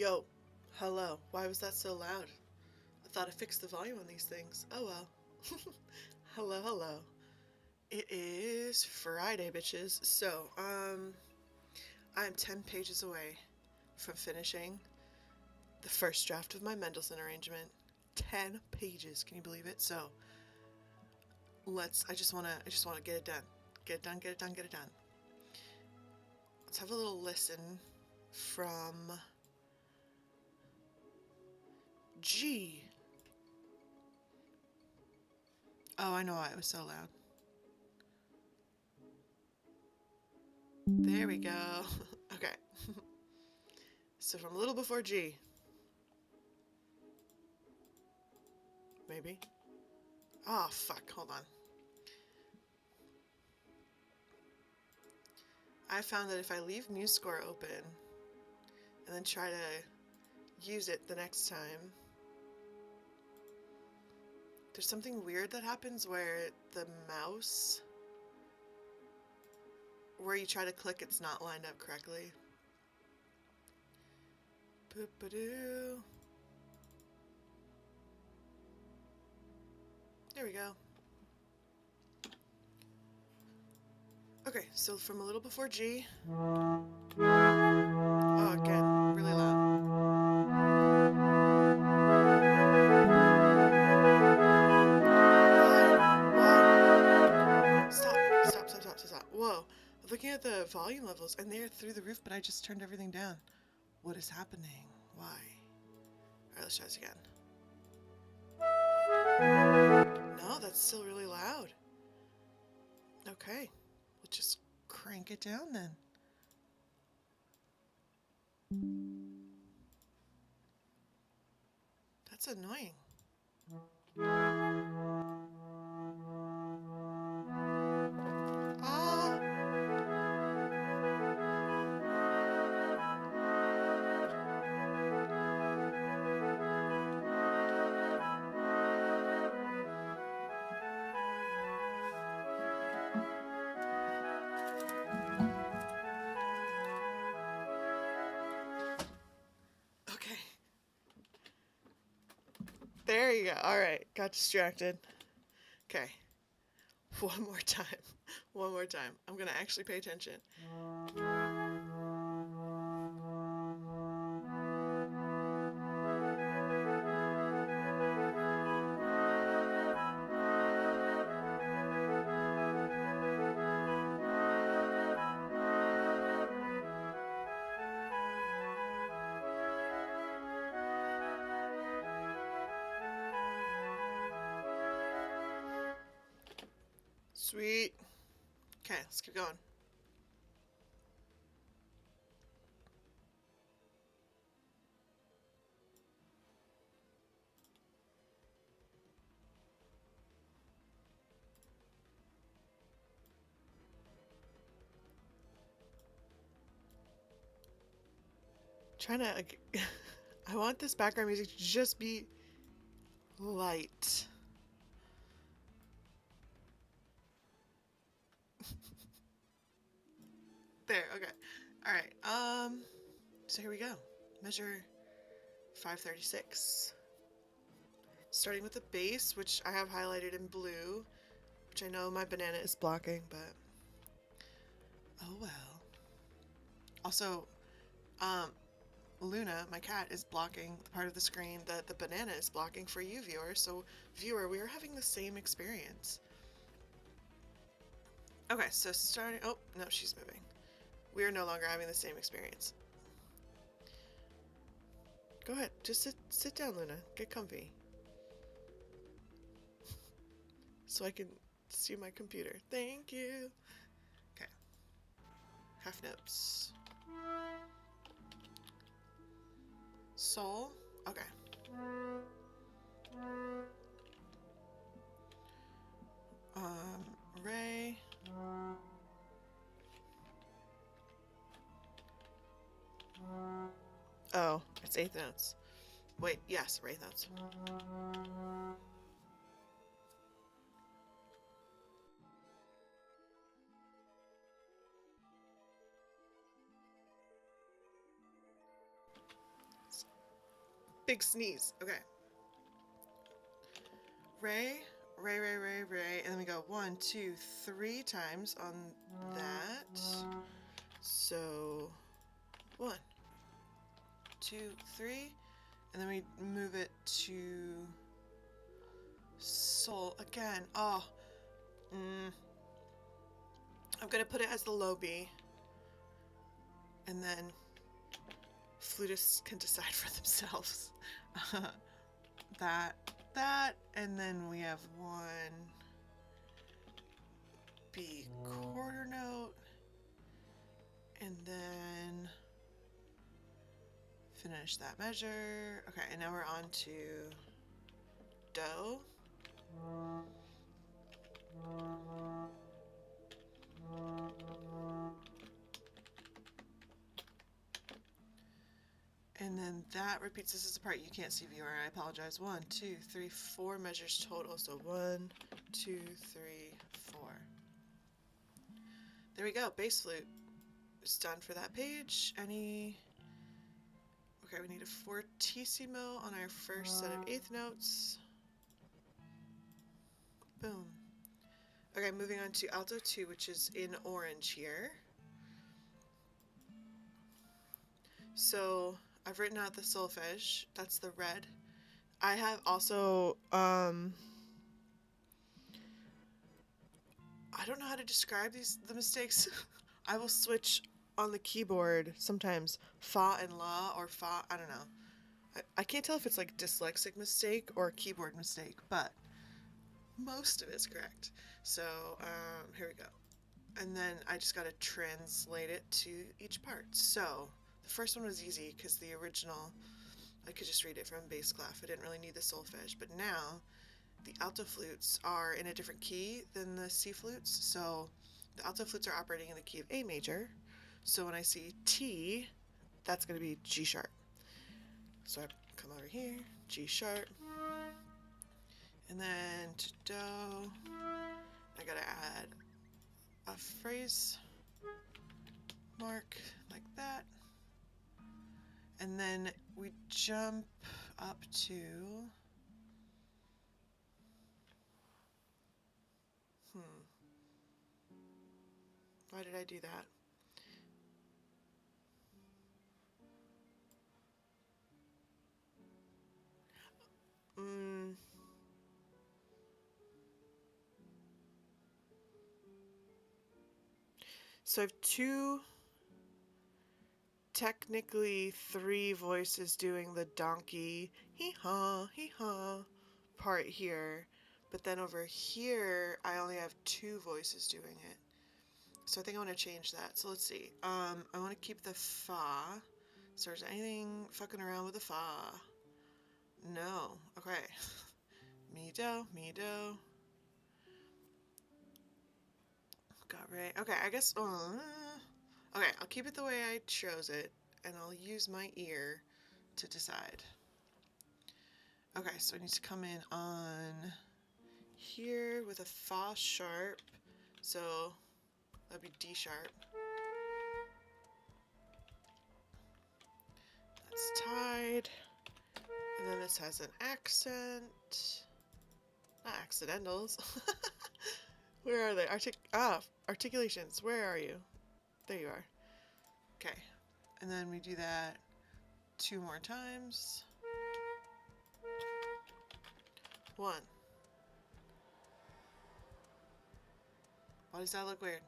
Yo, hello. Why was that so loud? I thought I fixed the volume on these things. Oh well. Hello, hello. It is Friday, bitches. I'm 10 pages away from finishing the first draft of my Mendelssohn arrangement. 10 pages, can you believe it? So, I just wanna get it done. Get it done, get it done, get it done. Let's have a little listen from G. Oh, I know why it was so loud. There we go. Okay. So from a little before G. Maybe. Oh, fuck. Hold on. I found that if I leave MuseScore open and then try to use it the next time, there's something weird that happens where the mouse, where you try to click, it's not lined up correctly. Boop-a-doo. There we go. Okay, so from a little before G. Oh, again, really loud. Stop. Whoa. I'm looking at the volume levels and they're through the roof, but I just turned everything down. What is happening? Why? Alright, let's try this again. No, that's still really loud. Okay, we'll just crank it down then. That's annoying. Ah! Okay. There you go. Alright, got distracted. Okay. One more time. One more time. I'm gonna actually pay attention. Sweet. Okay, let's keep going. Trying to. I want this background music to just be light. There, okay. Alright, so here we go. Measure 536. Starting with the bass, which I have highlighted in blue, which I know my banana is blocking, but oh well. Also, Luna, my cat, is blocking the part of the screen that the banana is blocking for you, viewer. So, viewer, we are having the same experience. Okay, so starting. Oh, no, she's moving. We are no longer having the same experience. Go ahead, just sit down, Luna. Get comfy. So I can see my computer. Thank you. Okay. Half notes. Sol. Okay. Re. Oh, it's eighth notes. Wait, yes, eighth notes. big sneeze. Okay. Re, re, re, re, re, and then we go 1, 2, 3 times on that. So 1, 2, 3, and then we move it to sol again. Oh, I'm gonna put it as the low B, and then flutists can decide for themselves. that, and then we have 1 B quarter note, and then finish that measure. Okay, and now we're on to do. And then that repeats. This is the part you can't see, viewer. I apologize. 1, 2, 3, 4 measures total. So 1, 2, 3, 4. There we go. Bass flute is done for that page. Okay, we need a fortissimo on our first set of eighth notes. Boom. Okay, moving on to alto 2, which is in orange here. So I've written out the solfege. That's the red. I have also, I don't know how to describe the mistakes. I will switch on the keyboard sometimes fa and la, or fa, I don't know. I can't tell if it's like dyslexic mistake or a keyboard mistake, but most of it's correct. So here we go. And then I just got to translate it to each part. So the first one was easy because the original, I could just read it from bass clef. I didn't really need the solfege. But now the alto flutes are in a different key than the C flutes. So the alto flutes are operating in the key of A major. So when I see T, that's going to be G sharp. So I come over here, G sharp. And then to do, I got to add a phrase mark like that. And then we jump up to why did I do that? So I have technically 3 voices doing the donkey hee-haw, hee-haw part here. But then over here, I only have 2 voices doing it. So I think I want to change that. So let's see. I want to keep the fa. So is anything fucking around with the fa? No. Okay. Mi do, mi do. Got right. Okay, I guess. Okay, I'll keep it the way I chose it, and I'll use my ear to decide. Okay, so I need to come in on here with a fa sharp. So that'd be D sharp. That's tied. And then this has an accent. Not accidentals. Where are they? Articulations. Where are you? There you are. Okay. And then we do that 2 more times. 1. Why does that look weird?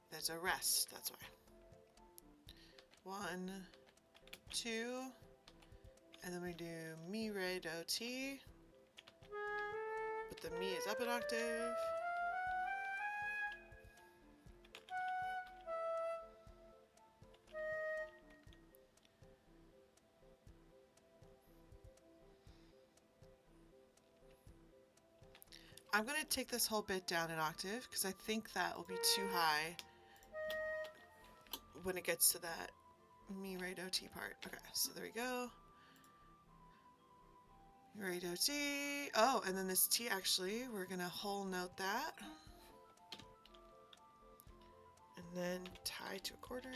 There's a rest, that's why. 1, 2, and then we do mi, re, do, ti. But the mi is up an octave. I'm going to take this whole bit down an octave because I think that will be too high when it gets to that mi, re, do, ti part. Okay, so there we go. Mi, re, do, ti. Oh, and then this ti actually, we're going to whole note that. And then tie to a quarter.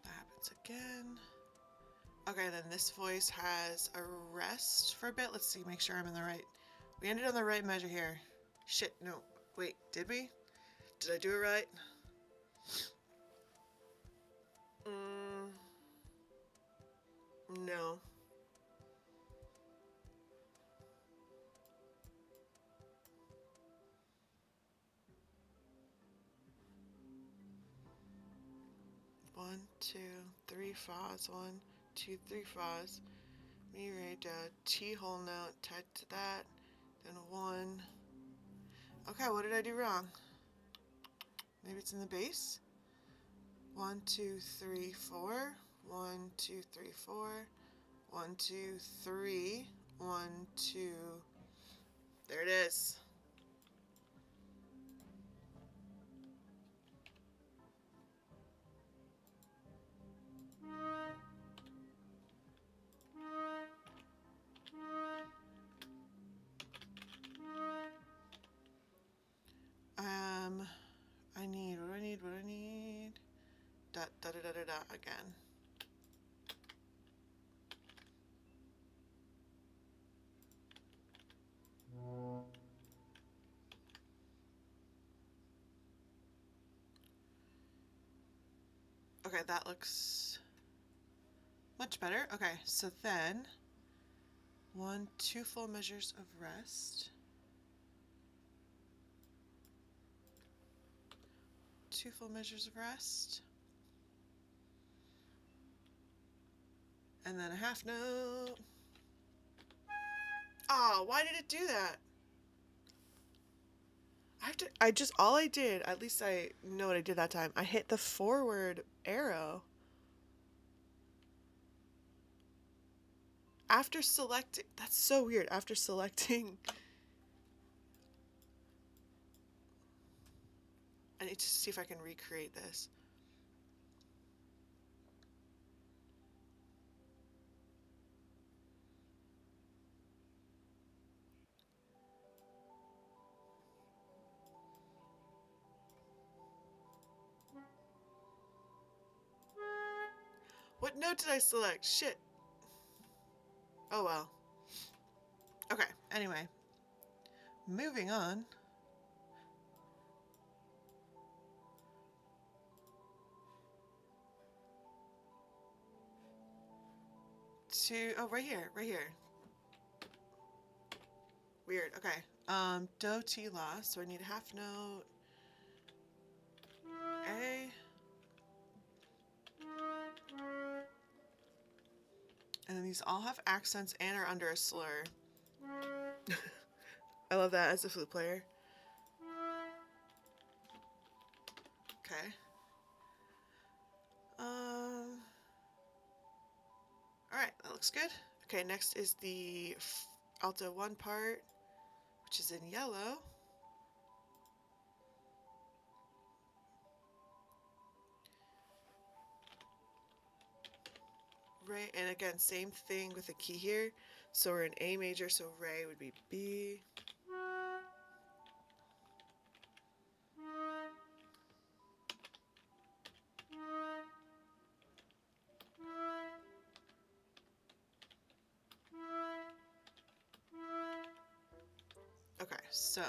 That happens again. Okay, then this voice has a rest for a bit. Let's see, make sure I'm in the right. We ended on the right measure here. Shit, no. Wait, did we? Did I do it right? No. One, two, three fas. One, two, three fas. Mi, re, do, T whole note tied to that. Then one. Okay, what did I do wrong? Maybe it's in the bass? 1, 2, 3, 4. 1, 2, 3, 4. 1, 2, 3. 1, 2. There it is. I need, what do I need, what do I need? Dot, da, da, da, da, da, again. Okay, that looks much better. Okay, so then 1, 2 full measures of rest. 2 full measures of rest. And then a half note. Oh, why did it do that? All I did, at least I know what I did that time. I hit the forward arrow. After selecting, that's so weird. After selecting, I need to see if I can recreate this. What note did I select? Shit. Oh well. Okay, anyway. Moving on. To, oh, right here, right here. Weird, okay. Do, ti, la, so I need a half note. A. And then these all have accents and are under a slur. I love that as a flute player. Okay. Alright, that looks good. Okay, next is the alto 1 part, which is in yellow. Re, and again, same thing with the key here. So we're in A major, so re would be B. Okay, so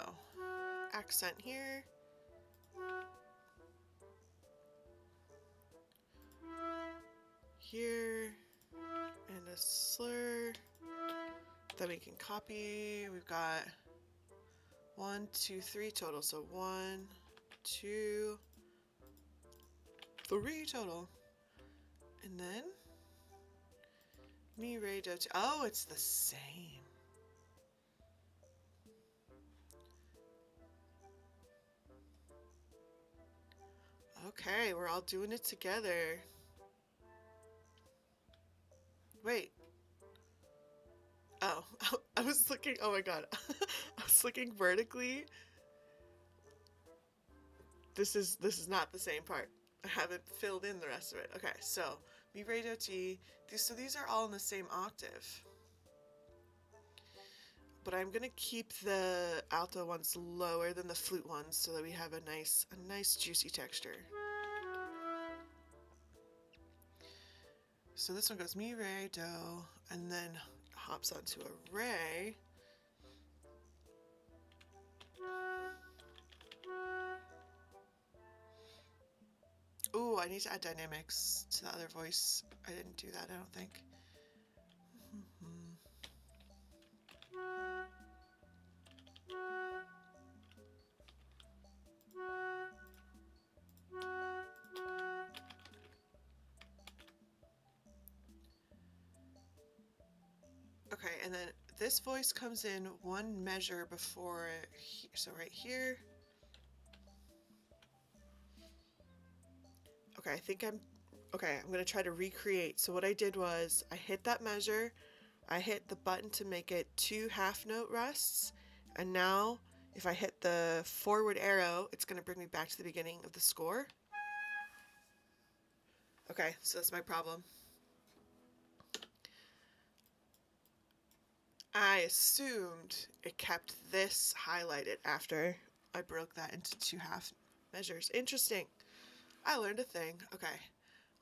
accent here. Here, and a slur that we can copy. We've got 1, 2, 3 total. So 1, 2, 3 total. And then mi, re, do, ti. Oh, it's the same. Okay, we're all doing it together. Wait. Oh, I was looking, oh my god. I was looking vertically This is not the same part. I haven't filled in the rest of it. Okay, so mi re do ti. These are all in the same octave. But I'm gonna keep the alto ones lower than the flute ones so that we have a nice juicy texture. So this one goes mi, re, do, and then hops onto a re. Ooh, I need to add dynamics to the other voice. I didn't do that, I don't think. Okay, and then this voice comes in one measure before, so right here. Okay, I'm gonna try to recreate. So what I did was I hit that measure, I hit the button to make it 2 half note rests, and now if I hit the forward arrow, it's gonna bring me back to the beginning of the score. Okay, so that's my problem. I assumed it kept this highlighted after I broke that into 2 half measures. Interesting. I learned a thing. Okay.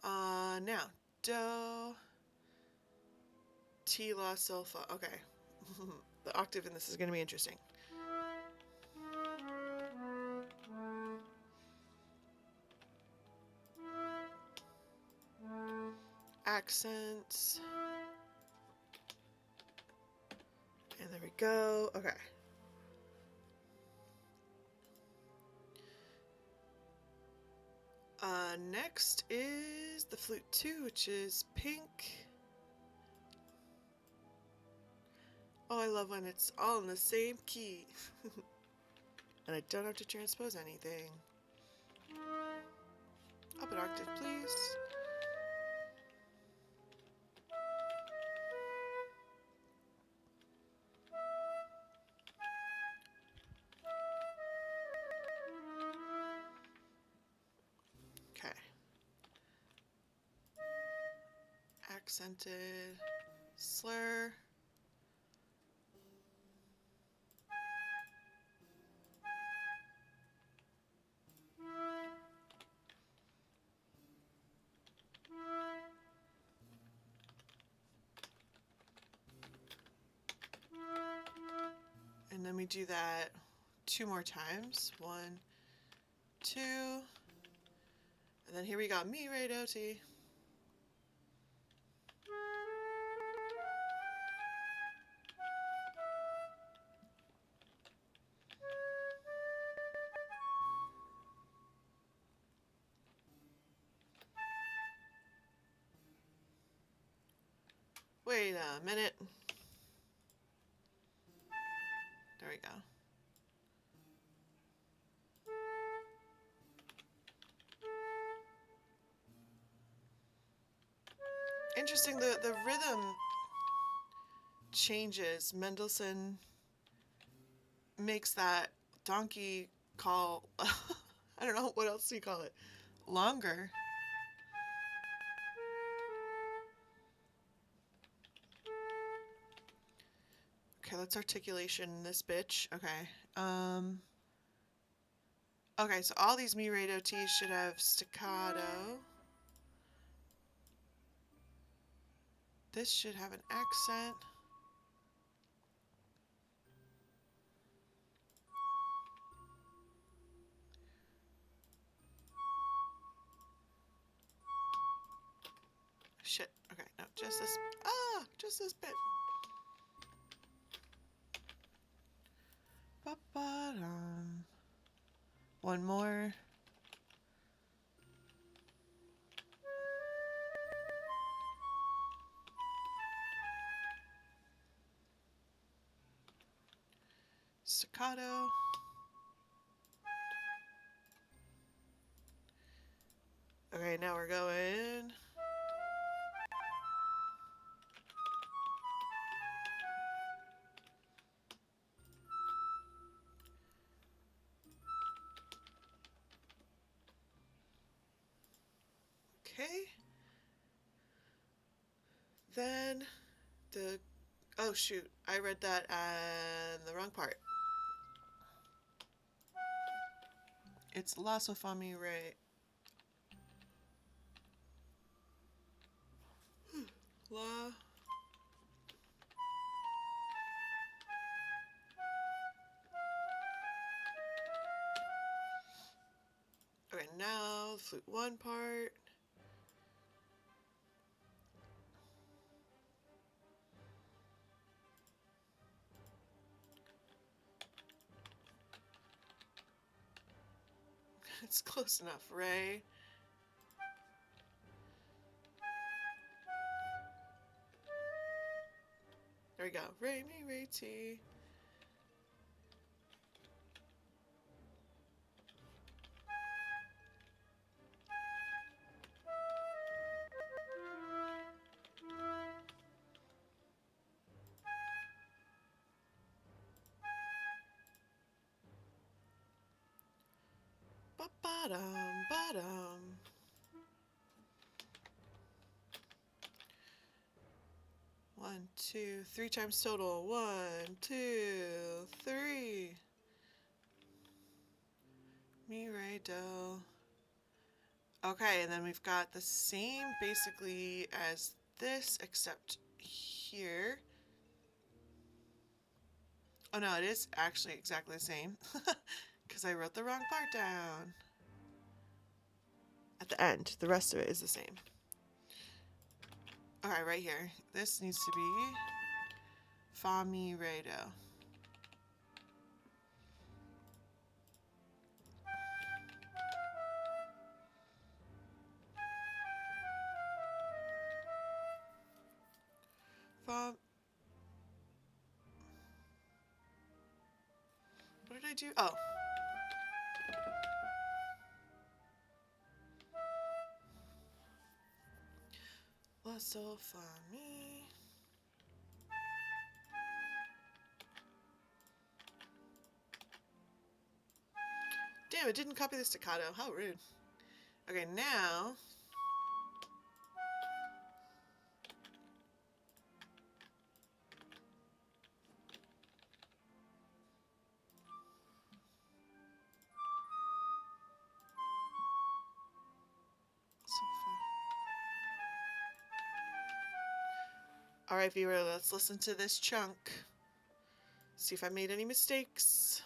Now, do, ti, la, sol, fa. Okay. The octave in this is going to be interesting. Accents. And there we go. Okay. Next is the flute 2, which is pink. Oh, I love when it's all in the same key. And I don't have to transpose anything. Up an octave, please. Okay. Accented slur. And then we do that 2 more times. 1, 2. And then here we got mi, re, do, ti. Wait a minute. There we go. Interesting, the rhythm changes. Mendelssohn makes that donkey call, I don't know what else do you call it, longer. Okay, let's articulation this bitch. Okay. Okay, so all these mi, re, do, ti should have staccato. This should have an accent. Shit. Okay, no, just this. Just this bit. Ba-ba-dum. One more. Staccato. Okay, now we're going. then the... Oh, shoot. I read that and the wrong part. It's La Sol Fa Mi Re. La... Okay, now flute one part. It's close enough, Ray. There we go. Re, mi, re, ti. Ba-ba-dum, ba-dum. One, two, three times total. One, two, three. Mi, re, do. Okay, and then we've got the same basically as this, except here. Oh no, it is actually exactly the same because I wrote the wrong part down. At the end, the rest of it is the same. Okay, right here. This needs to be Fa, Mi, Re, Do. Fa. What did I do? Oh. La, Sol, Fa, Mi. Damn, it didn't copy the staccato. How rude. Okay, now... Alright, viewer, let's listen to this chunk. See if I made any mistakes.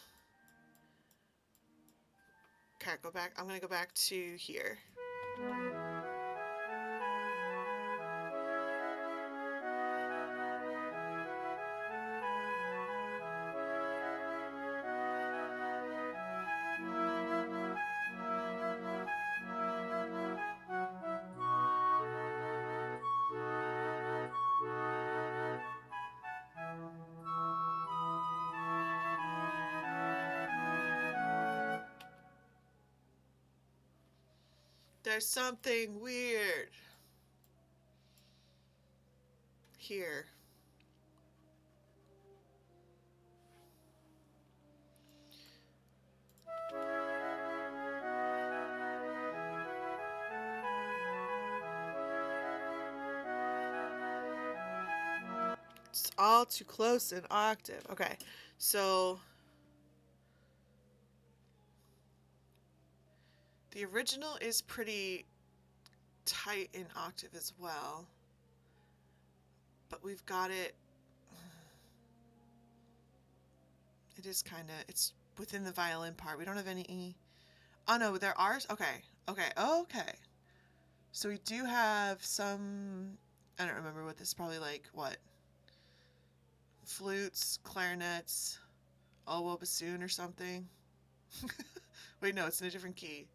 Okay, go back. I'm gonna go back to here. There's something weird here. It's all too close in octave. Okay, so the original is pretty tight in octave as well, but we've got it. It is kind of, it's within the violin part. We don't have any E. Oh no, there are. Okay, okay, okay. So we do have some. I don't remember what this is. Probably like what? Flutes, clarinets, oboe, bassoon, or something. Wait, no, it's in a different key.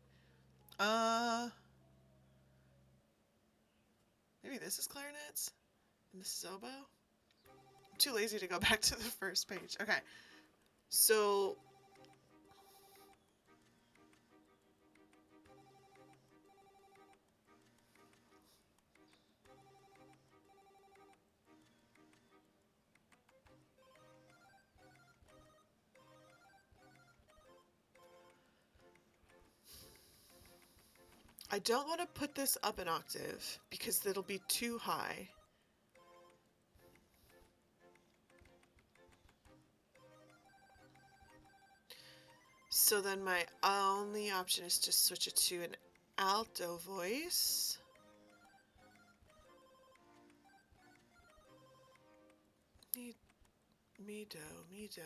Maybe this is clarinets and this is oboe. I'm too lazy to go back to the first page. Okay, so I don't want to put this up an octave because it'll be too high. So then my only option is to switch it to an alto voice. Mi, mi do, mi do,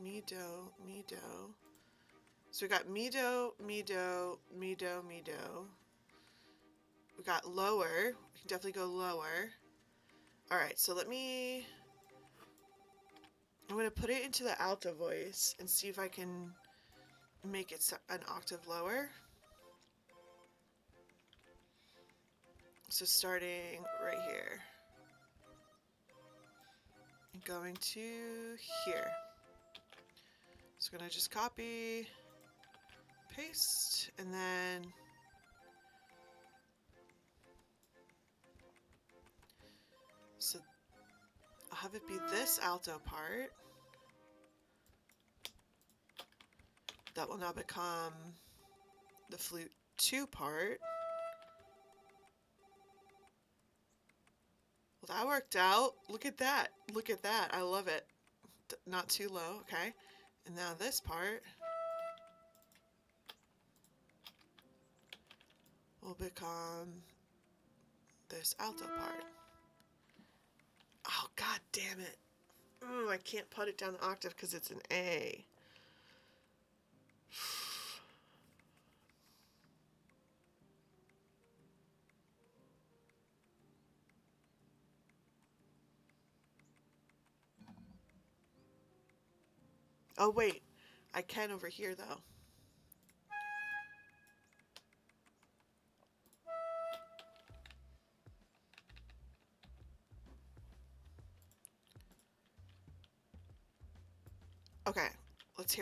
mi do, mi do. So we got mi do, mi do, mi do, mi do. We got lower. We can definitely go lower. All right, so I'm going to put it into the alto voice and see if I can make it an octave lower. So starting right here. And going to here. So I'm going to just copy, paste, and then so I'll have it be this alto part. That will now become the flute 2 part. Well, that worked out. Look at that. Look at that. I love it. Not too low, okay? And now this part will become this alto part. Oh, god damn it. Oh, I can't put it down the octave because it's an A. Oh, wait. I can over here, though. Okay. Let's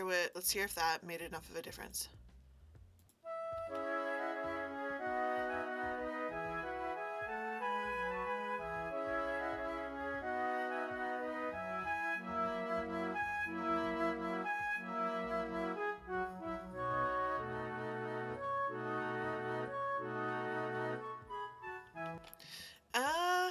hear if that made enough of a difference. Uh,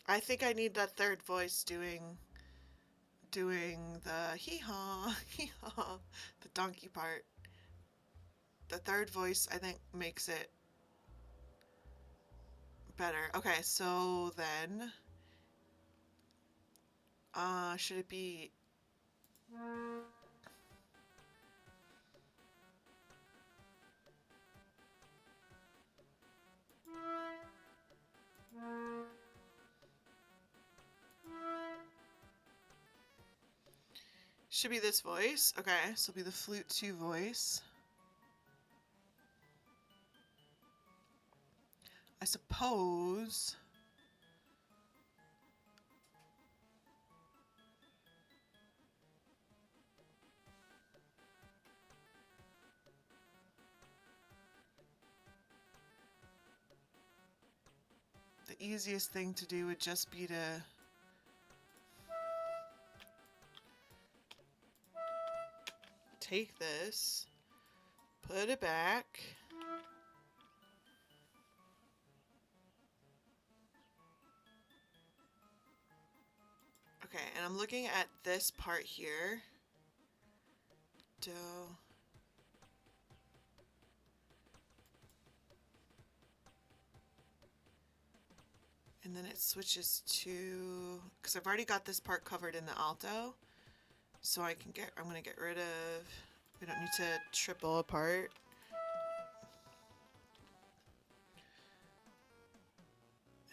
I think I need that third voice doing the hee-haw, hee-haw, the donkey part. The third voice, I think, makes it better. Okay, so then, should it be... Should be this voice. Okay, so it'll be the flute 2 voice. I suppose... the easiest thing to do would just be to... take this, put it back. Okay, and I'm looking at this part here. Do. And then it switches to, because I've already got this part covered in the alto, so I'm gonna get rid of, we don't need to triple apart.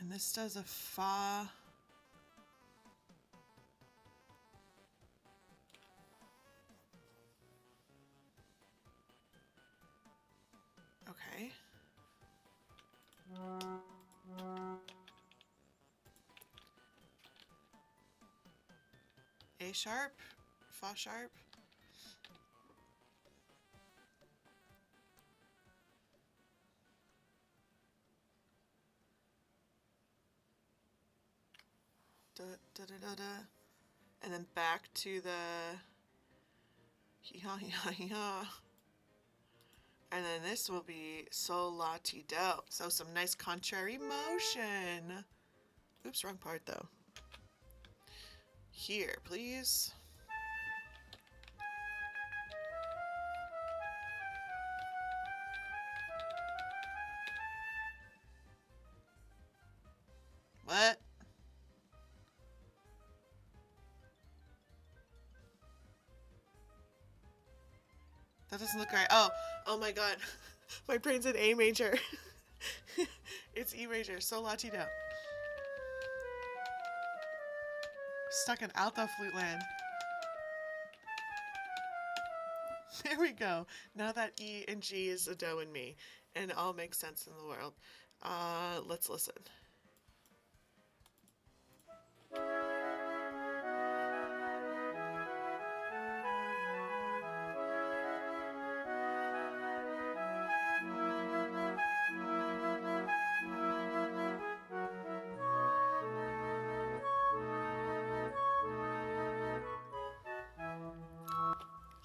And this does a fa. Okay. A sharp, fa sharp. da, da, da, da, da. And then back to the hee-haw, hee-haw, hee-haw. And then this will be sol, la, ti, do. So some nice contrary motion. Oops, wrong part though. Here, please. What? That doesn't look right. Oh my god. My brain's in A major. It's E major. Sol, la, ti, do. Stuck in alto flute land. There we go. Now that E and G is a do and mi, and it all makes sense in the world. Let's listen.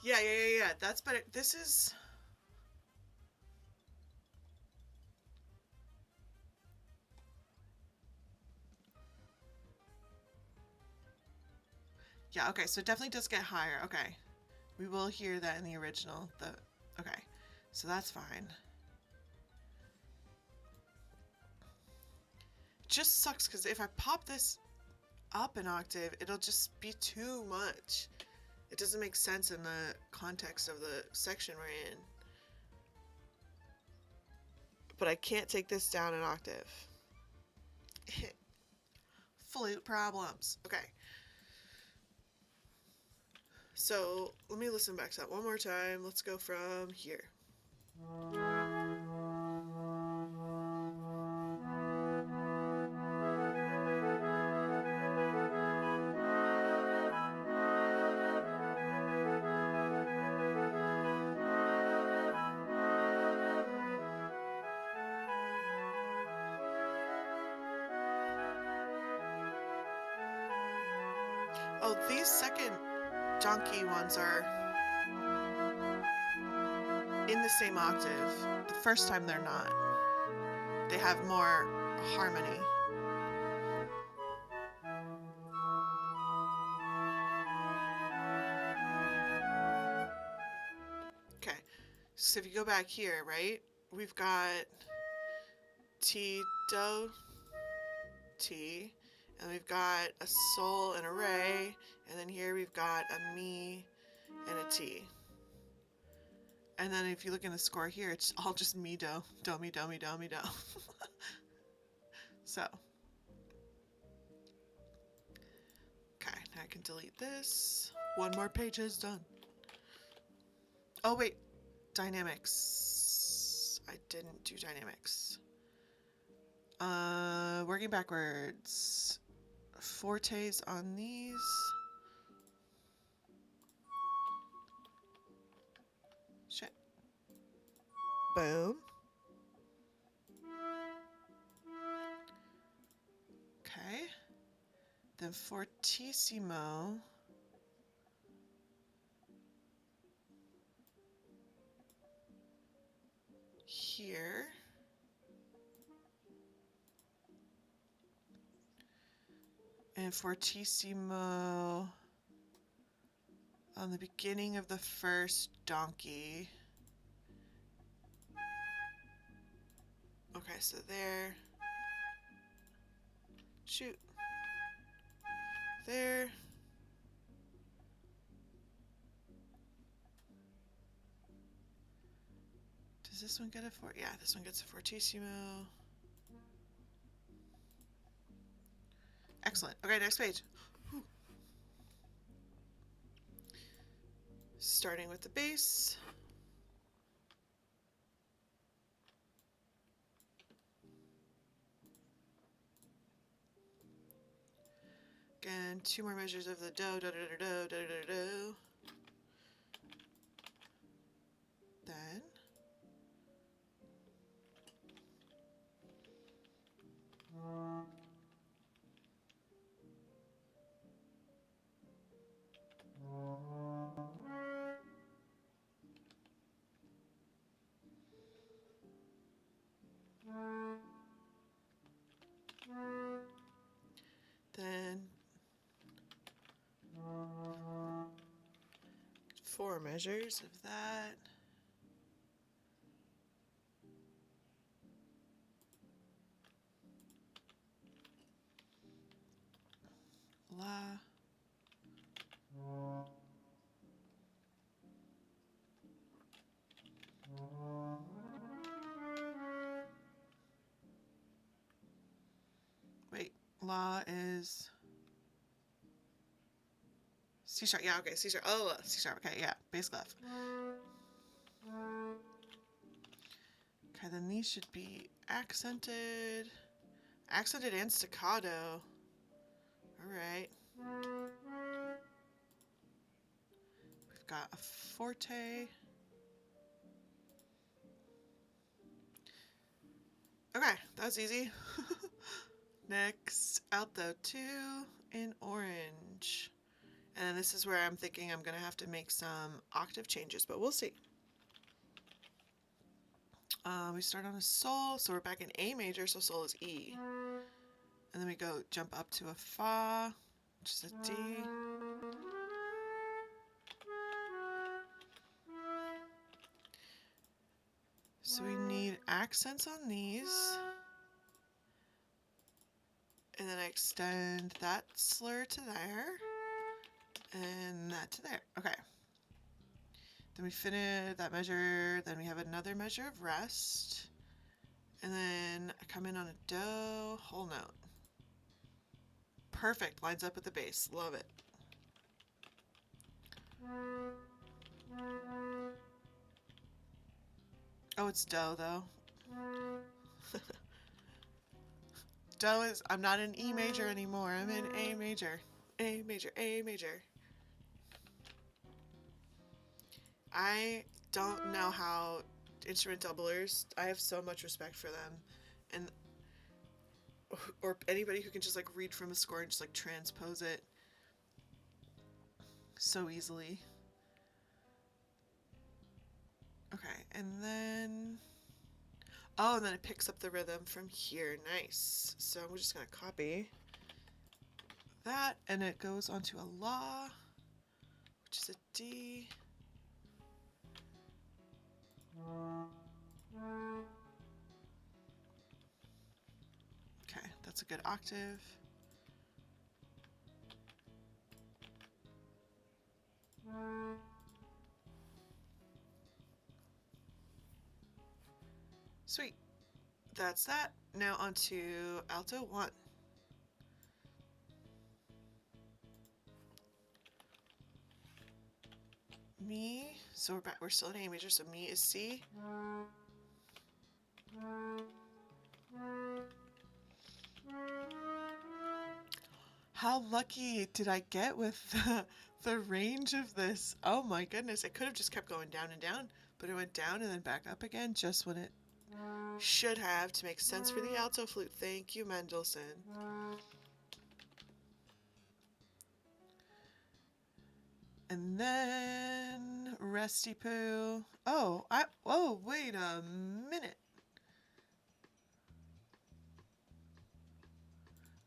Yeah. That's better. This is... Yeah, okay, so it definitely does get higher. Okay. We will hear that in the original. Okay. So that's fine. It just sucks because if I pop this up an octave, it'll just be too much. It doesn't make sense in the context of the section we're in. But I can't take this down an octave. Flute problems. Okay. So let me listen back to that one more time. Let's go from here. Oh, these second donkey ones are in the same octave. The first time they're not. They have more harmony. Okay, so if you go back here, right, we've got T, do, T, and we've got a sol and a re, and then here we've got a mi and a T. And then if you look in the score here, it's all just mi, do, do, mi, do, mi, do, mi, do. So. Okay, now I can delete this. One more page is done. Oh wait, dynamics. I didn't do dynamics. Working backwards. Fortes on these. Shit. Boom. Okay. Then fortissimo. Here. And fortissimo on the beginning of the first donkey. Okay, so there. Shoot. There. Does this one get a four? Yeah, this one gets a fortissimo. Excellent. Okay, next page. Whew. Starting with the bass. Again, two more measures of the do, do, do, do, do, do, do, do. Then 4 measures of that. La. Wait, La is C sharp. Yeah, okay, C sharp. Oh, C sharp. Okay, yeah, bass clef. Okay, then these should be accented. Accented and staccato. Alright. We've got a forte. Okay, that was easy. Next, alto 2 in orange. And this is where I'm thinking I'm going to have to make some octave changes, but we'll see. We start on a sol, so we're back in A major, so sol is E. And then we go jump up to a fa, which is a D. So we need accents on these. And then I extend that slur to there. And that to there. Okay. Then we finish that measure. Then we have another measure of rest. And then I come in on a do, whole note. Perfect. Lines up with the bass. Love it. Oh, it's do though. Do is, I'm not in E major anymore. I'm in A major. A major, A major. I don't know how instrument doublers, I have so much respect for them. And or anybody who can just like read from a score and just like transpose it so easily. Okay, and then oh, and then it picks up the rhythm from here. Nice. So we're just gonna copy that, and it goes onto a la, which is a D. Okay, that's a good octave. Sweet. That's that. Now onto alto 1. Mi, so we're back, we're still in A major, so mi is C. How lucky did I get with the range of this? Oh my goodness, it could have just kept going down and down, but it went down and then back up again just when it should have to make sense for the alto flute. Thank you, Mendelssohn. And then resty poo. Oh, wait a minute.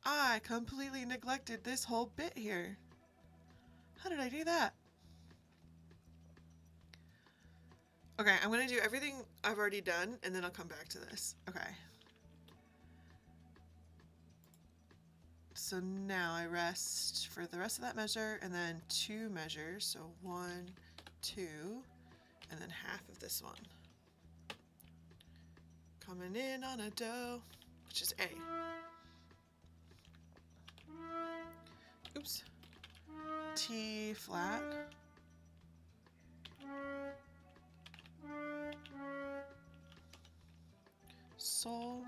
I completely neglected this whole bit here. How did I do that? Okay, I'm gonna do everything I've already done and then I'll come back to this. Okay. So now I rest for the rest of that measure and then 2 measures. So 1, 2, and then half of this one. Coming in on a do, which is A. Oops. T flat. Sol.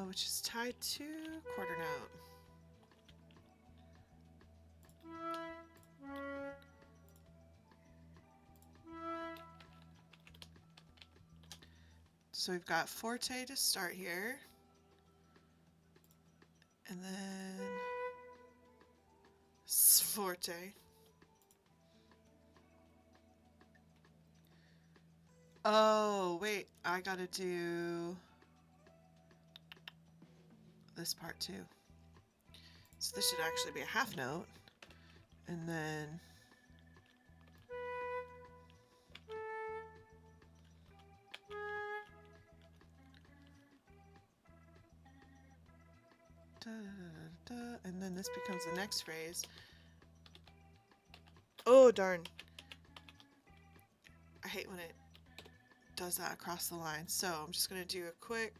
Which is tied to quarter note. So we've got forte to start here. And then forte. Oh, wait, I gotta do this part too. So this should actually be a half note. And then da, da, da, da, and then this becomes the next phrase. Oh darn. I hate when it does that across the line. So I'm just gonna do a quick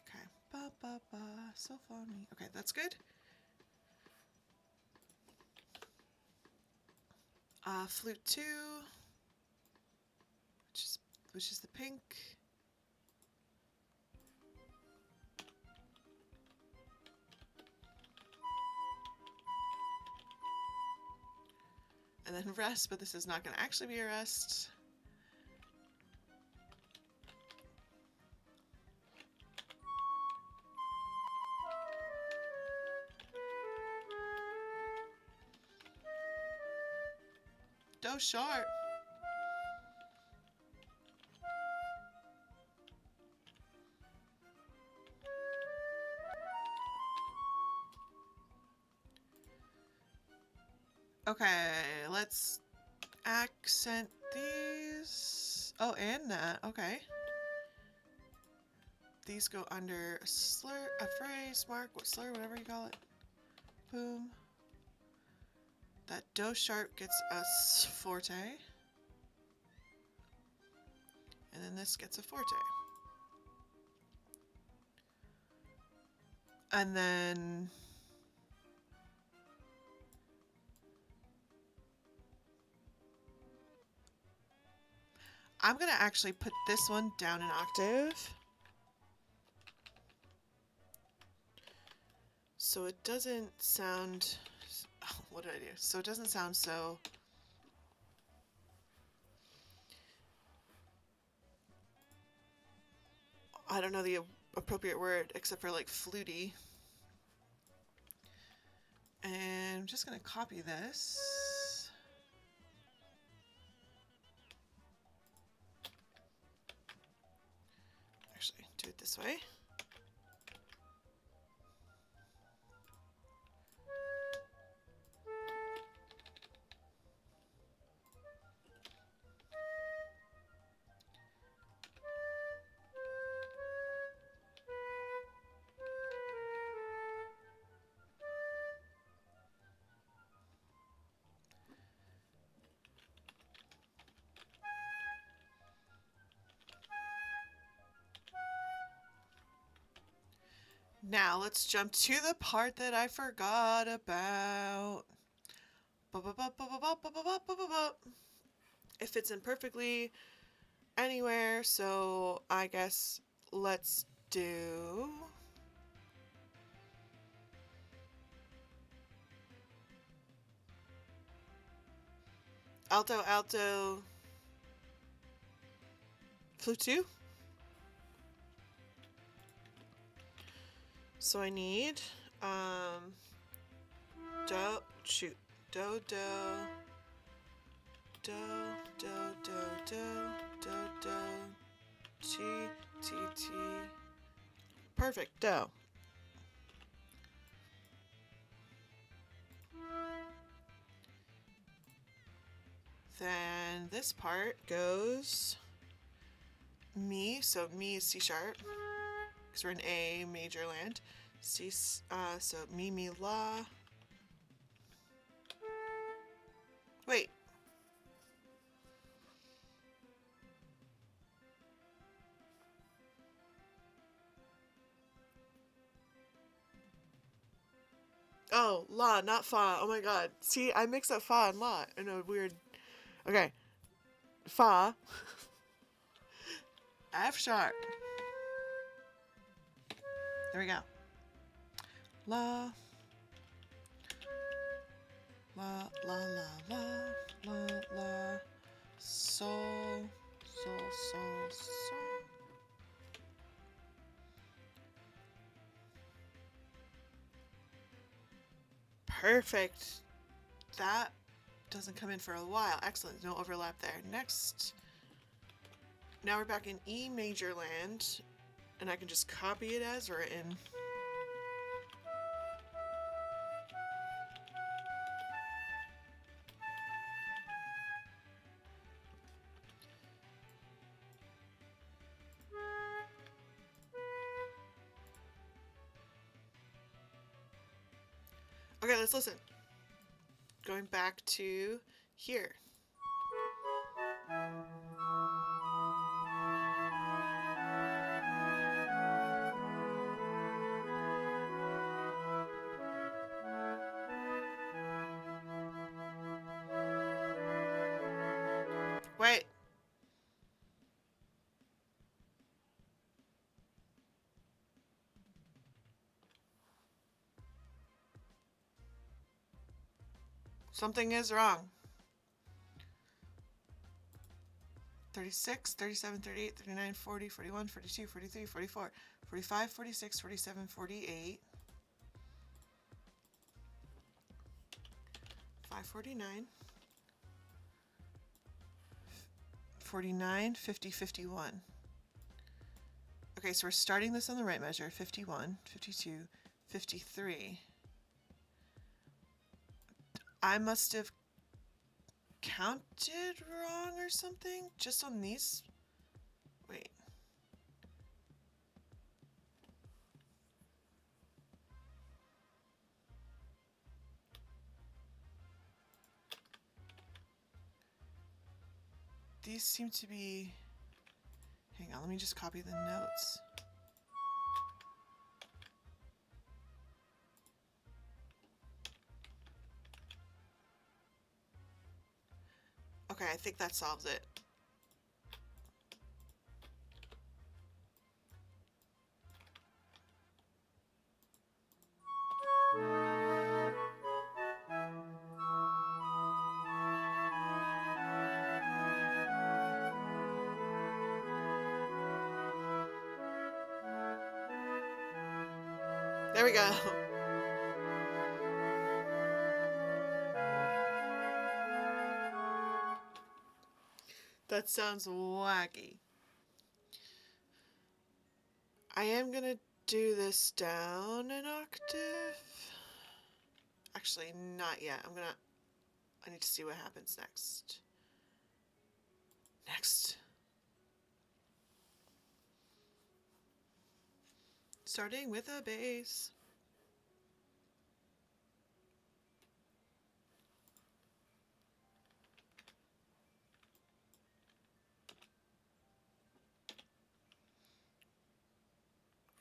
okay. Ba ba ba so funny. Okay, that's good. Flute 2, which is the pink. And then rest, but this is not going to actually be a rest. Do sharp. Okay, let's accent these. Oh, and that. Okay. These go under a slur, a phrase, mark, what slur, whatever you call it. Boom. That do sharp gets us forte. And then this gets a forte. And then I'm going to actually put this one down an octave. So it doesn't sound, oh, what did I do? So it doesn't sound so, I don't know the appropriate word except for like fluty. And I'm just going to copy this. Actually, do it this way. Now let's jump to the part that I forgot about. It fits in perfectly anywhere, so I guess let's do alto, alto, flute 2. So I need do, shoot, do, do, do, do, do, do, do, do, T, T, T. Perfect, do. Then this part goes mi, so mi is C sharp, because we're in A major land. C, so mi, mi, la. Wait. Oh, la, not fa. Oh my god. See, I mix up fa and la in a weird... Okay. Fa. F sharp. There we go. La. La, la, la, la, la, la. Sol, sol, sol, sol. Perfect. That doesn't come in for a while. Excellent. No overlap there. Next. Now we're back in E major land, and I can just copy it as written. Okay, let's listen. Going back to here. Wait. Something is wrong. 36, 37, 38, 39, 40, 41, 42, 43, 44, 45, 46, 47, 48, 549, 49, 50, 51. Okay, so we're starting this on the right measure. 51, 52, 53. I must have counted wrong or something just on these. Wait. These seem to be... Hang on, let me just copy the notes. Okay, I think that solves it. There we go. That sounds wacky. I am gonna do this down an octave. Actually, not yet. I need to see what happens next. Starting with a bass.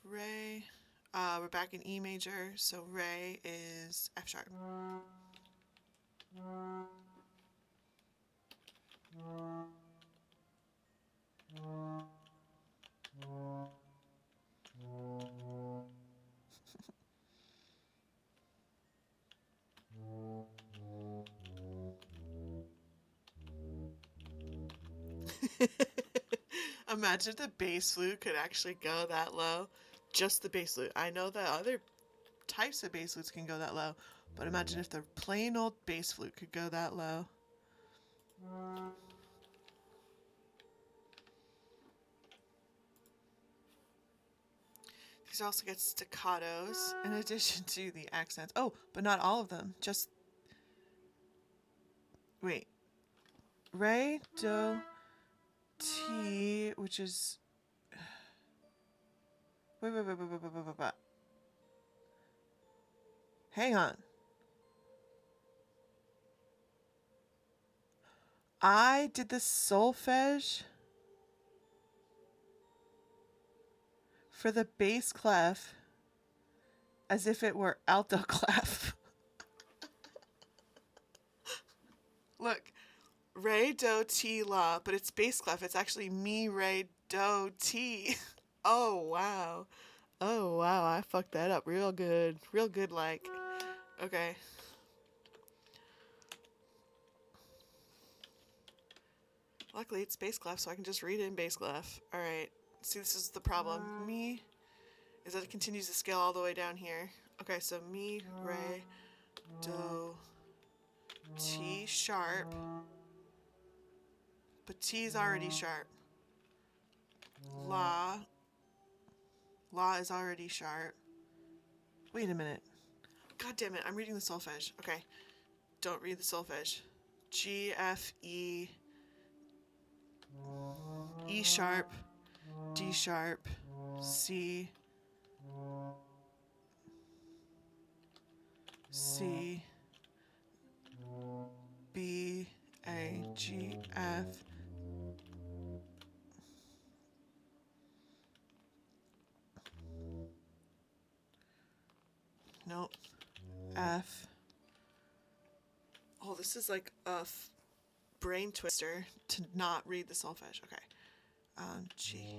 Re. We're back in E major, so Re is F sharp. Imagine if the bass flute could actually go that low. Just the bass flute. I know that other types of bass flutes can go that low, but imagine if the plain old bass flute could go that low. These also get staccatos in addition to the accents. Oh, but not all of them. Just... Wait. Re, do, ti, which is... Wait. Hang on. I did the solfege for the bass clef as if it were alto clef. Look, re, do, ti, la, but it's bass clef. It's actually mi, re, do, ti. Oh, wow. Oh, wow, I fucked that up real good. Real good, like. Okay. Luckily, it's bass clef, so I can just read it in bass clef. Alright. See, this is the problem. Mi is that it continues to scale all the way down here. Okay, so mi, re, do, ti sharp. But T is already sharp. La. La is already sharp. Wait a minute. God damn it, I'm reading the solfege. Okay. Don't read the solfege. G, F, E, E sharp, D sharp, C, C, B, A, G, F. Nope. F. Oh, this is like a brain twister to not read the solfege. Okay. G.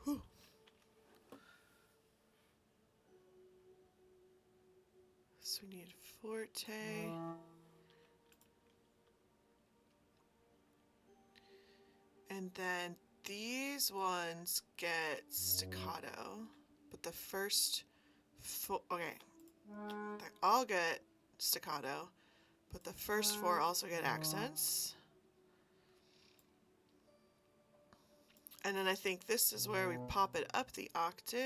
Whew. So we need forte. And then these ones get staccato, but the first okay, they all get staccato, but the first four also get accents. And then I think this is where we pop it up the octave.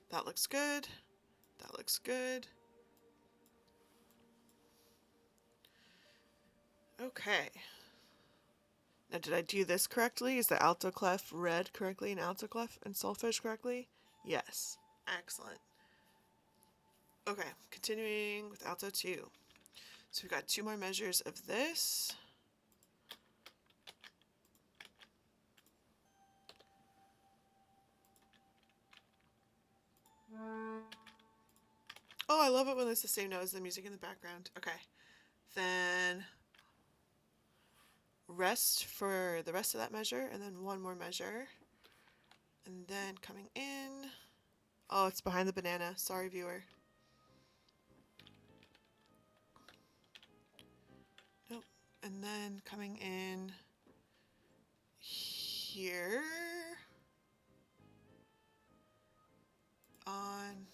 That looks good. That looks good. Okay. Now, did I do this correctly? Is the alto clef read correctly and alto clef and solfege correctly? Yes. Excellent. Okay, continuing with alto 2. So we've got 2 more measures of this. Oh, I love it when it's the same note as the music in the background. Okay. Then rest for the rest of that measure, and then 1 more measure. And then coming in. Oh, it's behind the banana. Sorry, viewer. Nope. And then coming in here on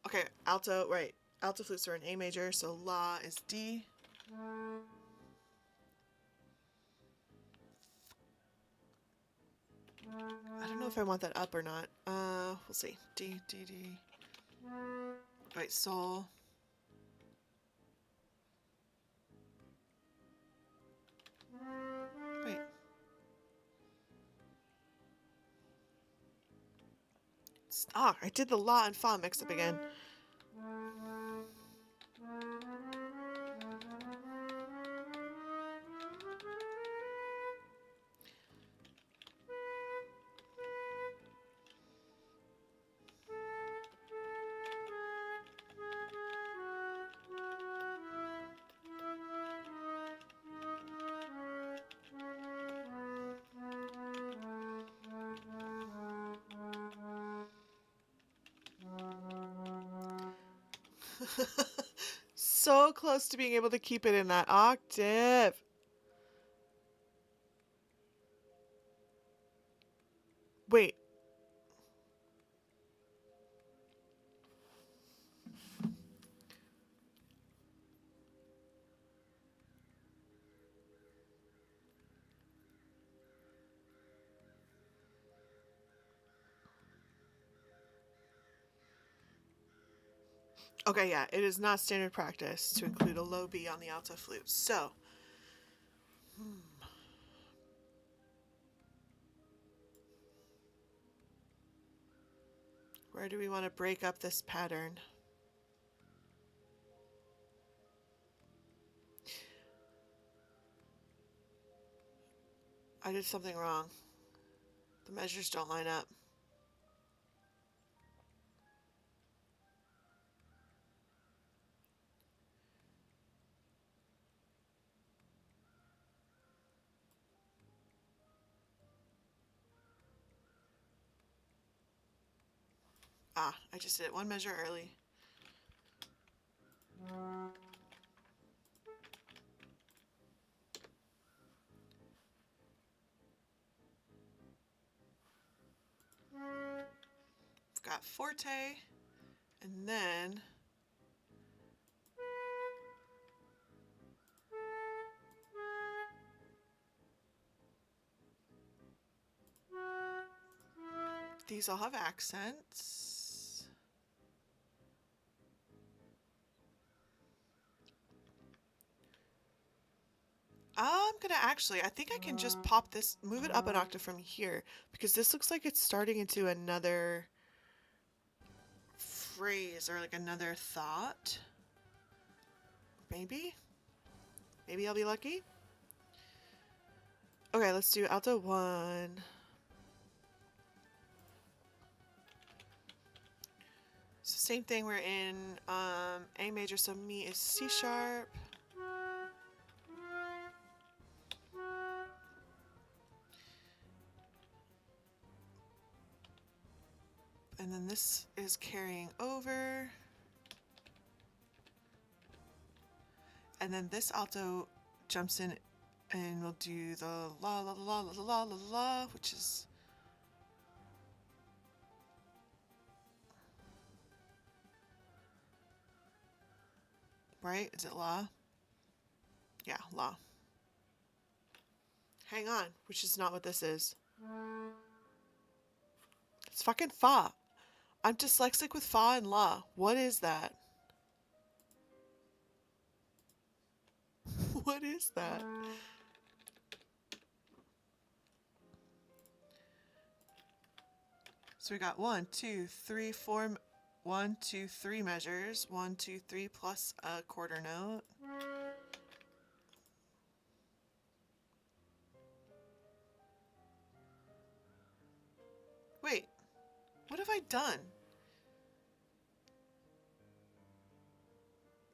okay, alto, right. Alto flutes are in A major, so La is D. I don't know if I want that up or not. We'll see. D, D, D. Right, Sol. Wait. Ah, I did the La and Fa mix up again. So close to being able to keep it in that octave. Wait. Okay, yeah, it is not standard practice to include a low B on the alto flute. So, where do we want to break up this pattern? I did something wrong. The measures don't line up. Ah, I just did it one measure early. We've got forte, and then these all have accents. I'm gonna actually, I think I can just pop this, move it up an octave from here, because this looks like it's starting into another phrase or like another thought. Maybe? Maybe I'll be lucky? Okay, let's do alto 1. So same thing, we're in A major, so mi is C sharp. And then this is carrying over. And then this alto jumps in and we'll do the la la la la la la la, which is right? Is it la? Yeah, la. Hang on, which is not what this is. It's fucking fa. I'm dyslexic with fa and la. What is that? What is that? So we got 1, 2, 3, 4, 1, 2, 3 measures. 1, 2, 3 plus a quarter note. Wait, what have I done?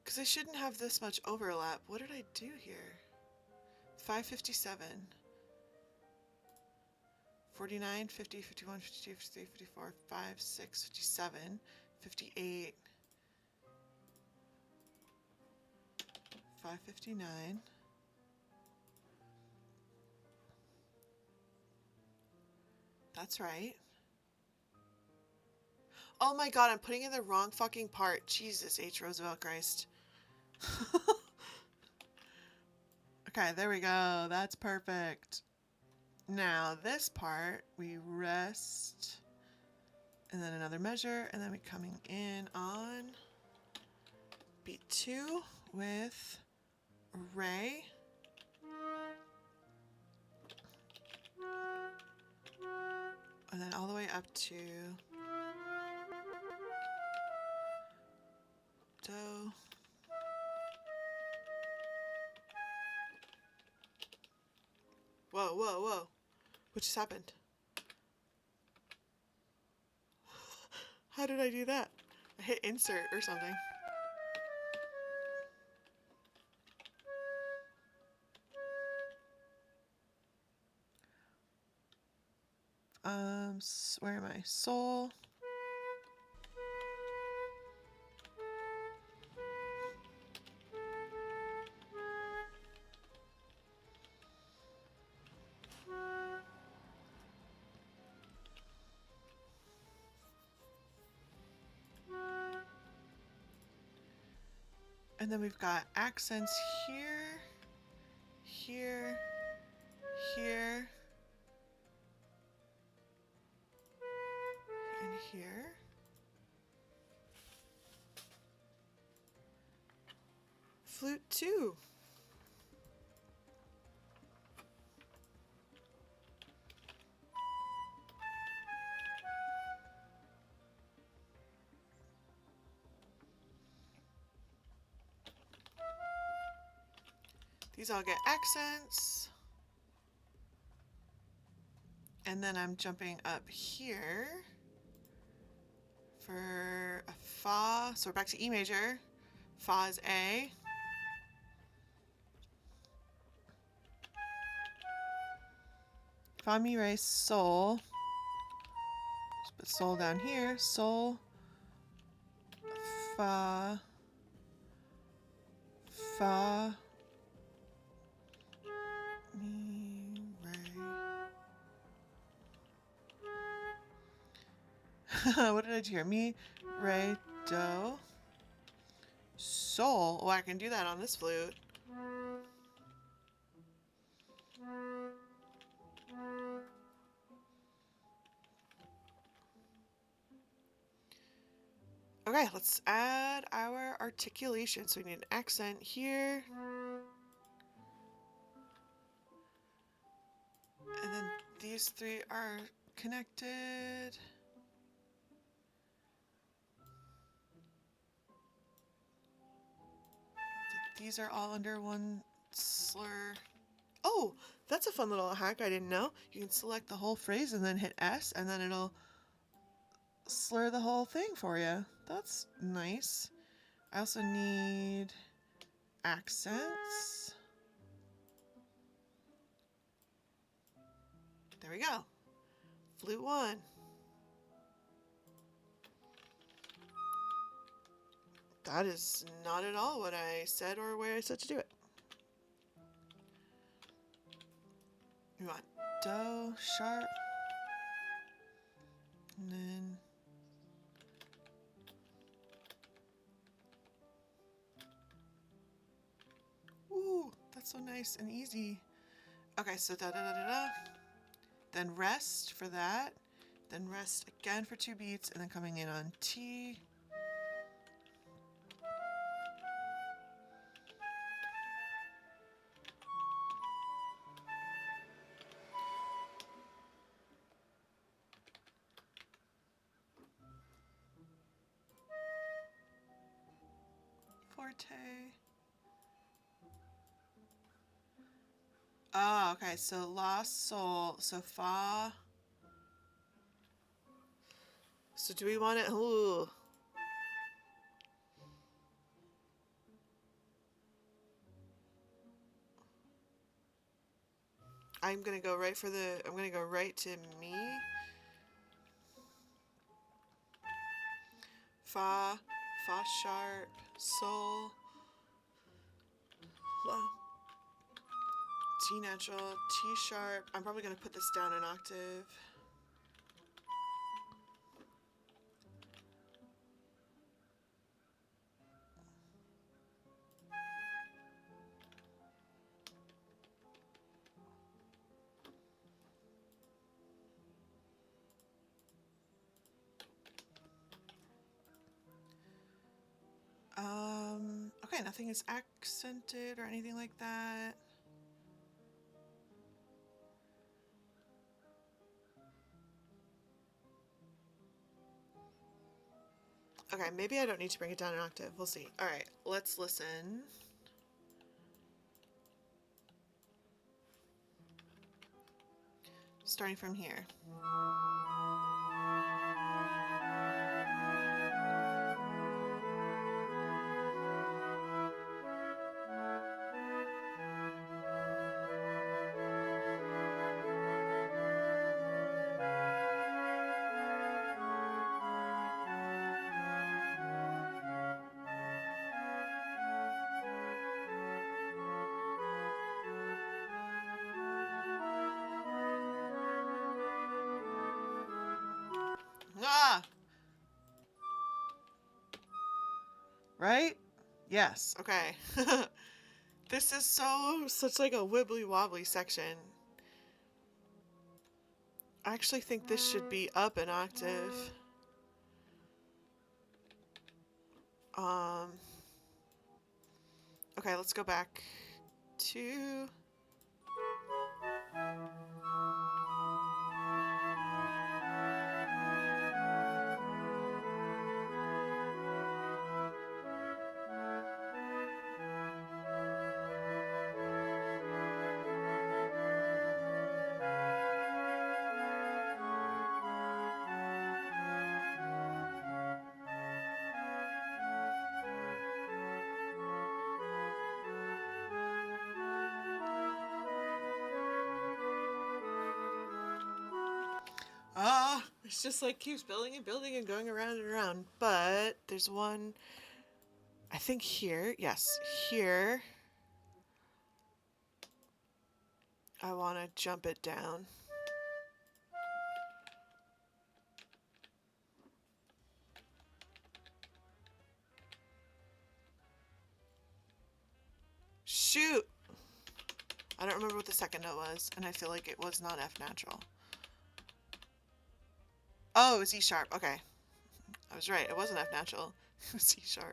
Because I shouldn't have this much overlap. What did I do here? 557. 49, 50, 51, 52, 53, 54, 5, 6, 57, 58, 559. That's right. Oh my god, I'm putting in the wrong fucking part. Jesus H. Roosevelt Christ. Okay, there we go. That's perfect. Now this part, we rest, and then another measure, and then we coming in on beat 2 with Ray. And then all the way up to Do. Whoa, whoa, whoa. What just happened? How did I do that? I hit insert or something. Where am I? Sol. And then we've got accents here, here, here, and here. Flute 2. These all get accents. And then I'm jumping up here for a fa. So we're back to E major. Fa is A. Fa, mi, re, sol. Just put sol down here. Sol, fa, fa, mi, re. What did I do here? Mi, re, do, sol. Oh, I can do that on this flute. Okay, let's add our articulation. So we need an accent here. And then these three are connected. These are all under one slur. Oh, that's a fun little hack I didn't know. You can select the whole phrase and then hit S, and then it'll slur the whole thing for you. That's nice. I also need accents. There we go. Flute 1. That is not at all what I said or where I said to do it. We want do, sharp, and then ooh, that's so nice and easy. Okay, so da da da da da. Then rest for that. Then rest again for 2 beats, and then coming in on T. Forte. Oh, okay, so la, sol, so fa. So do we want it? Ooh. I'm gonna go right for the, I'm gonna go right to mi. Fa, fa sharp, sol, la, T natural, T sharp. I'm probably gonna put this down an octave. Okay, nothing is accented or anything like that. Okay, maybe I don't need to bring it down an octave. We'll see. All right, let's listen. Starting from here. Ah! Right? Yes, okay. This is such like a wibbly wobbly section. I actually think this should be up an octave. Um, okay, let's go back to... it's just like keeps building and building and going around and around. But there's one I think here, yes, here, I want to jump it down. Shoot! I don't remember what the second note was, and I feel like it was not F natural. Oh, it was E sharp. Okay. I was right. It wasn't F natural. It was E sharp.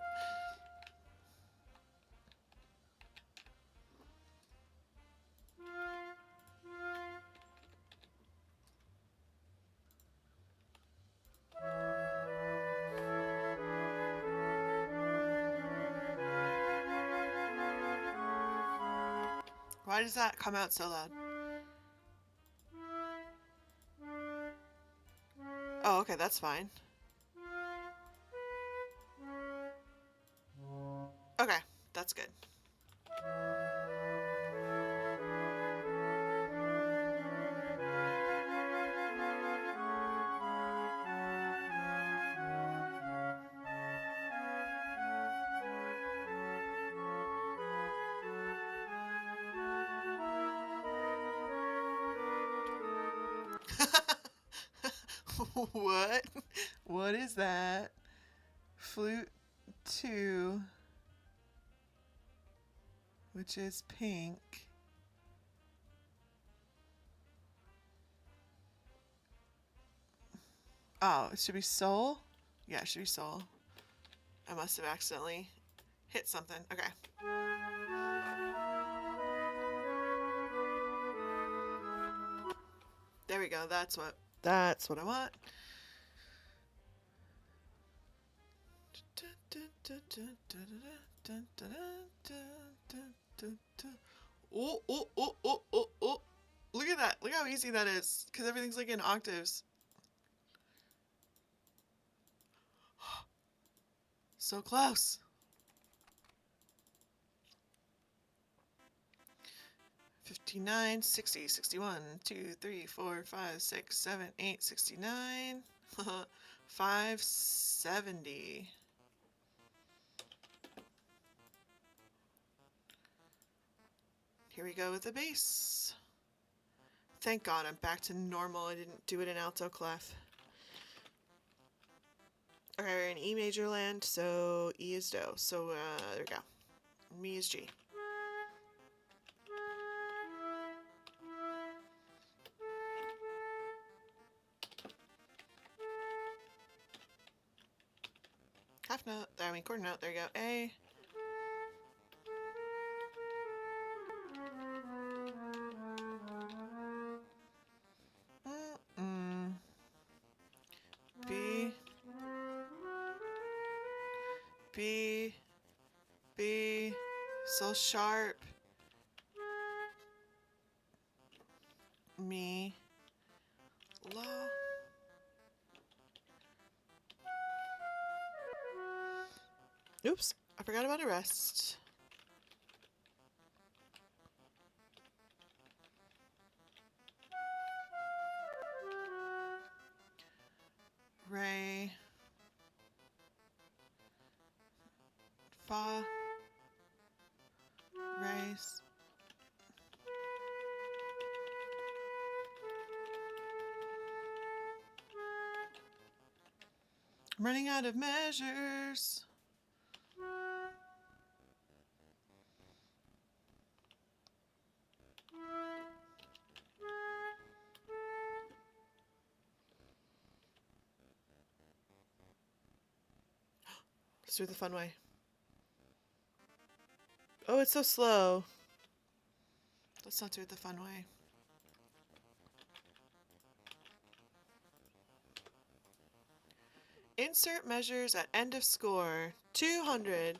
Why does that come out so loud? Oh, okay, that's fine. Okay, that's good. What? What is that? Flute 2, which is pink. Oh, it should be soul? Yeah, it should be soul. I must have accidentally hit something. Okay. There we go. That's what I want. Oh, oh, oh, oh, oh, oh. Look at that. Look how easy that is. Because everything's like in octaves. So close. 59, 60, 61, 2, 3, 4, 5, 6, 7, 8, 69. 570. Here we go with the bass. Thank God I'm back to normal. I didn't do it in alto clef. Okay, we're in E major land, so E is do. So there we go. Mi is G. Half note. I mean quarter note. There you go. A. B. B. B. So sharp. Mi. La. Oops. I forgot about a rest. Re. Fa. Race. I'm running out of measures. Let's do it the fun way. Oh, it's so slow. Let's not do it the fun way. Insert measures at end of score. 200.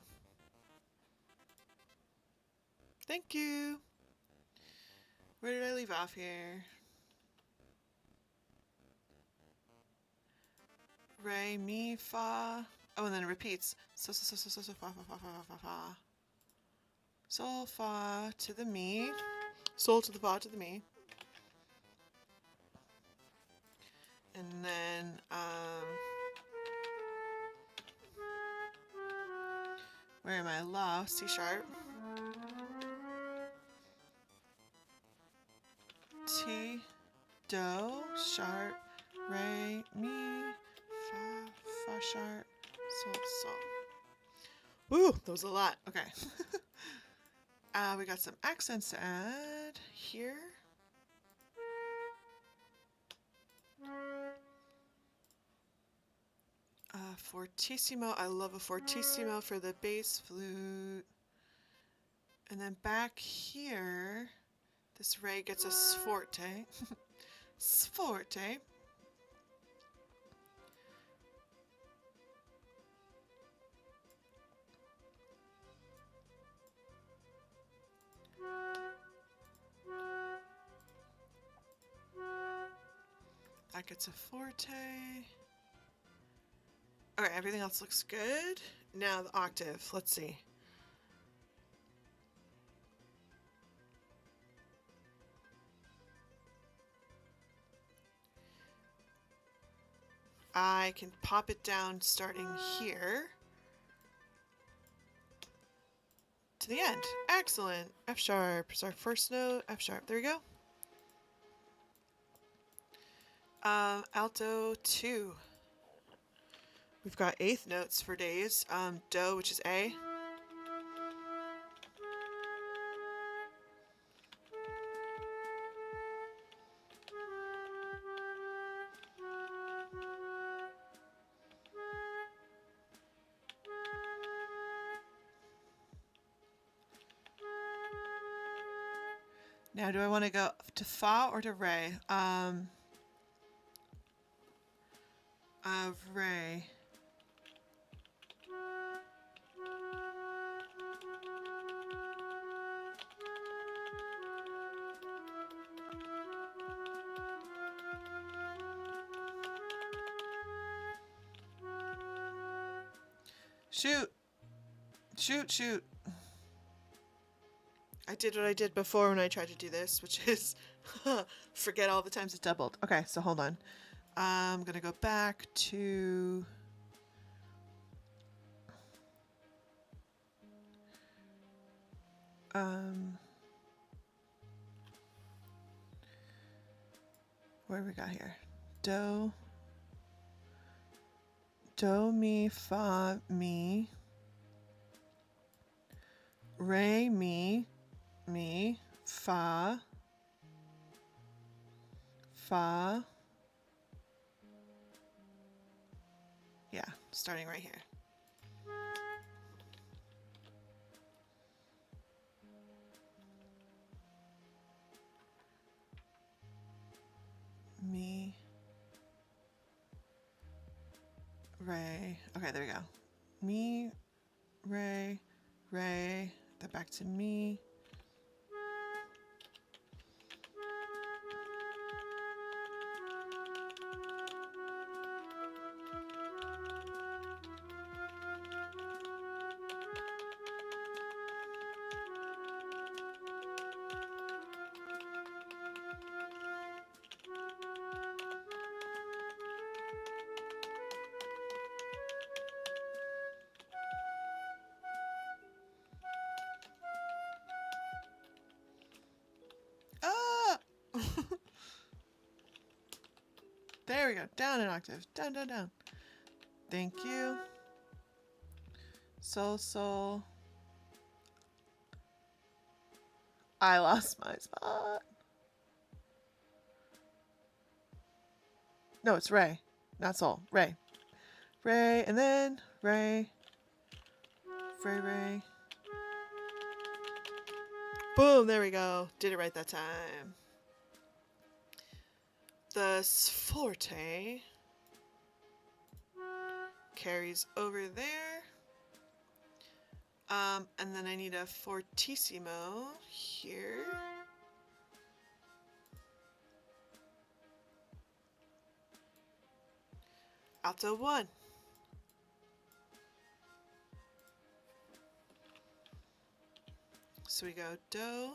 Thank you. Where did I leave off here? Re, mi, fa. Oh, and then it repeats. So, fa, fa, fa, fa, fa, fa. Sol, fa to the mi. Sol to the fa to the mi. And then, Where am I? La, C sharp. T, do, sharp, re, mi, fa, fa sharp, sol, sol. Woo, that was a lot. Okay. We got some accents to add here. Fortissimo. I love a fortissimo for the bass flute. And then back here, this re gets a sforte. Sforte. That gets a forte. Alright, everything else looks good. Now the octave. Let's see. I can pop it down starting here to the end. Excellent. F sharp is our first note. F sharp. There we go. Alto 2. We've got eighth notes for days. Do, which is A. Now, do I want to go to Fa or to Re? Re. Shoot! Shoot, shoot. I did what I did before when I tried to do this, which is forget all the times it doubled. Okay, so hold on. I'm going to go back to... what do we got here? Do, mi, fa, mi, re, mi, fa, fa. Yeah, starting right here. Mi, re. Okay, there we go. Mi, re, then back to mi. There we go. Down an octave. Down, down, down. Thank you. Sol, sol. I lost my spot. No, it's re, not sol. Re. Re, and then re. Re. Boom, there we go. Did it right that time. The sforte carries over there. And then I need a fortissimo here. Alto 1. So we go do,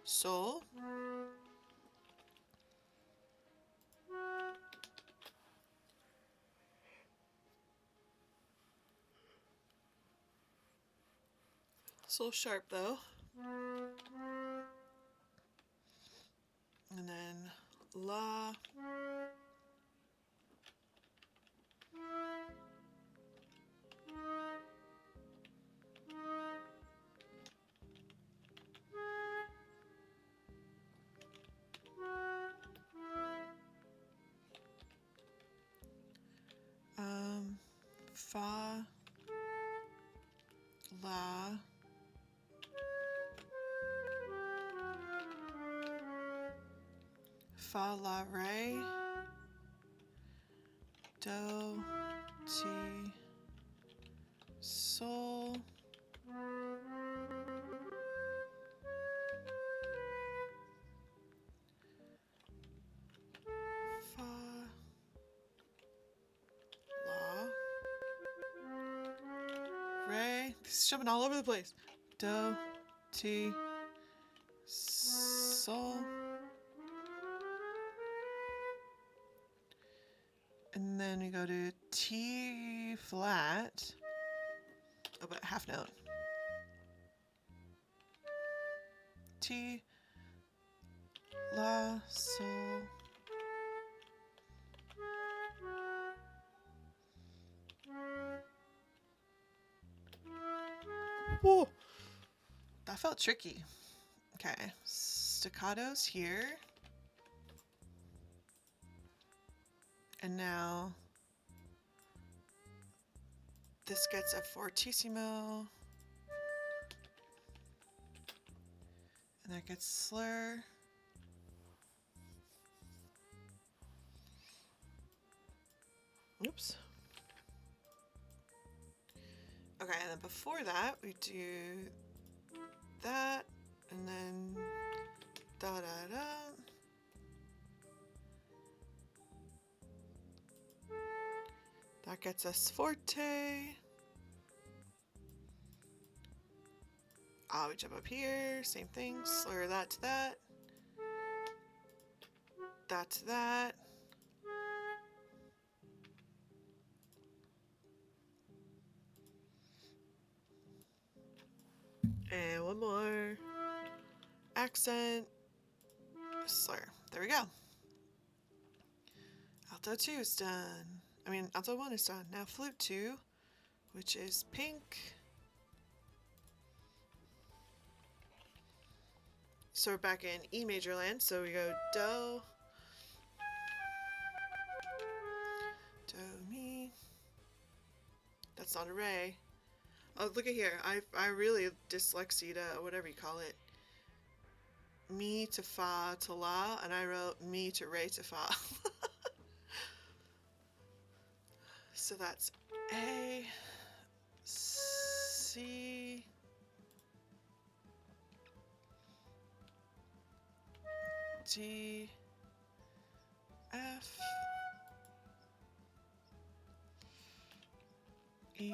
sol, It's a little sharp though. And then La. Fa, La, Fa, La, Re, Do, Ti, Sol, Fa, La, Re. This is jumping all over the place. Do, Ti, Sol. And then we go to T flat. Oh, but half note. T, La, Sol. Whoa! That felt tricky. Okay, staccatos here. And now this gets a fortissimo. And that gets slur. Oops. Okay, and then before that, we do that, and then da da da. That gets us forte. We jump up here, same thing, slur that to that. That to that. And one more. Accent. Slur. There we go. Alto 2 is done. Alto 1 is done. Now flute 2, which is pink. So we're back in E major land. So we go Do, Do, Mi. That's not a Re. Oh, look at here. I really dyslexia, whatever you call it. Mi to Fa to La, and I wrote Mi to Re to Fa. So that's A, C, D, F, E,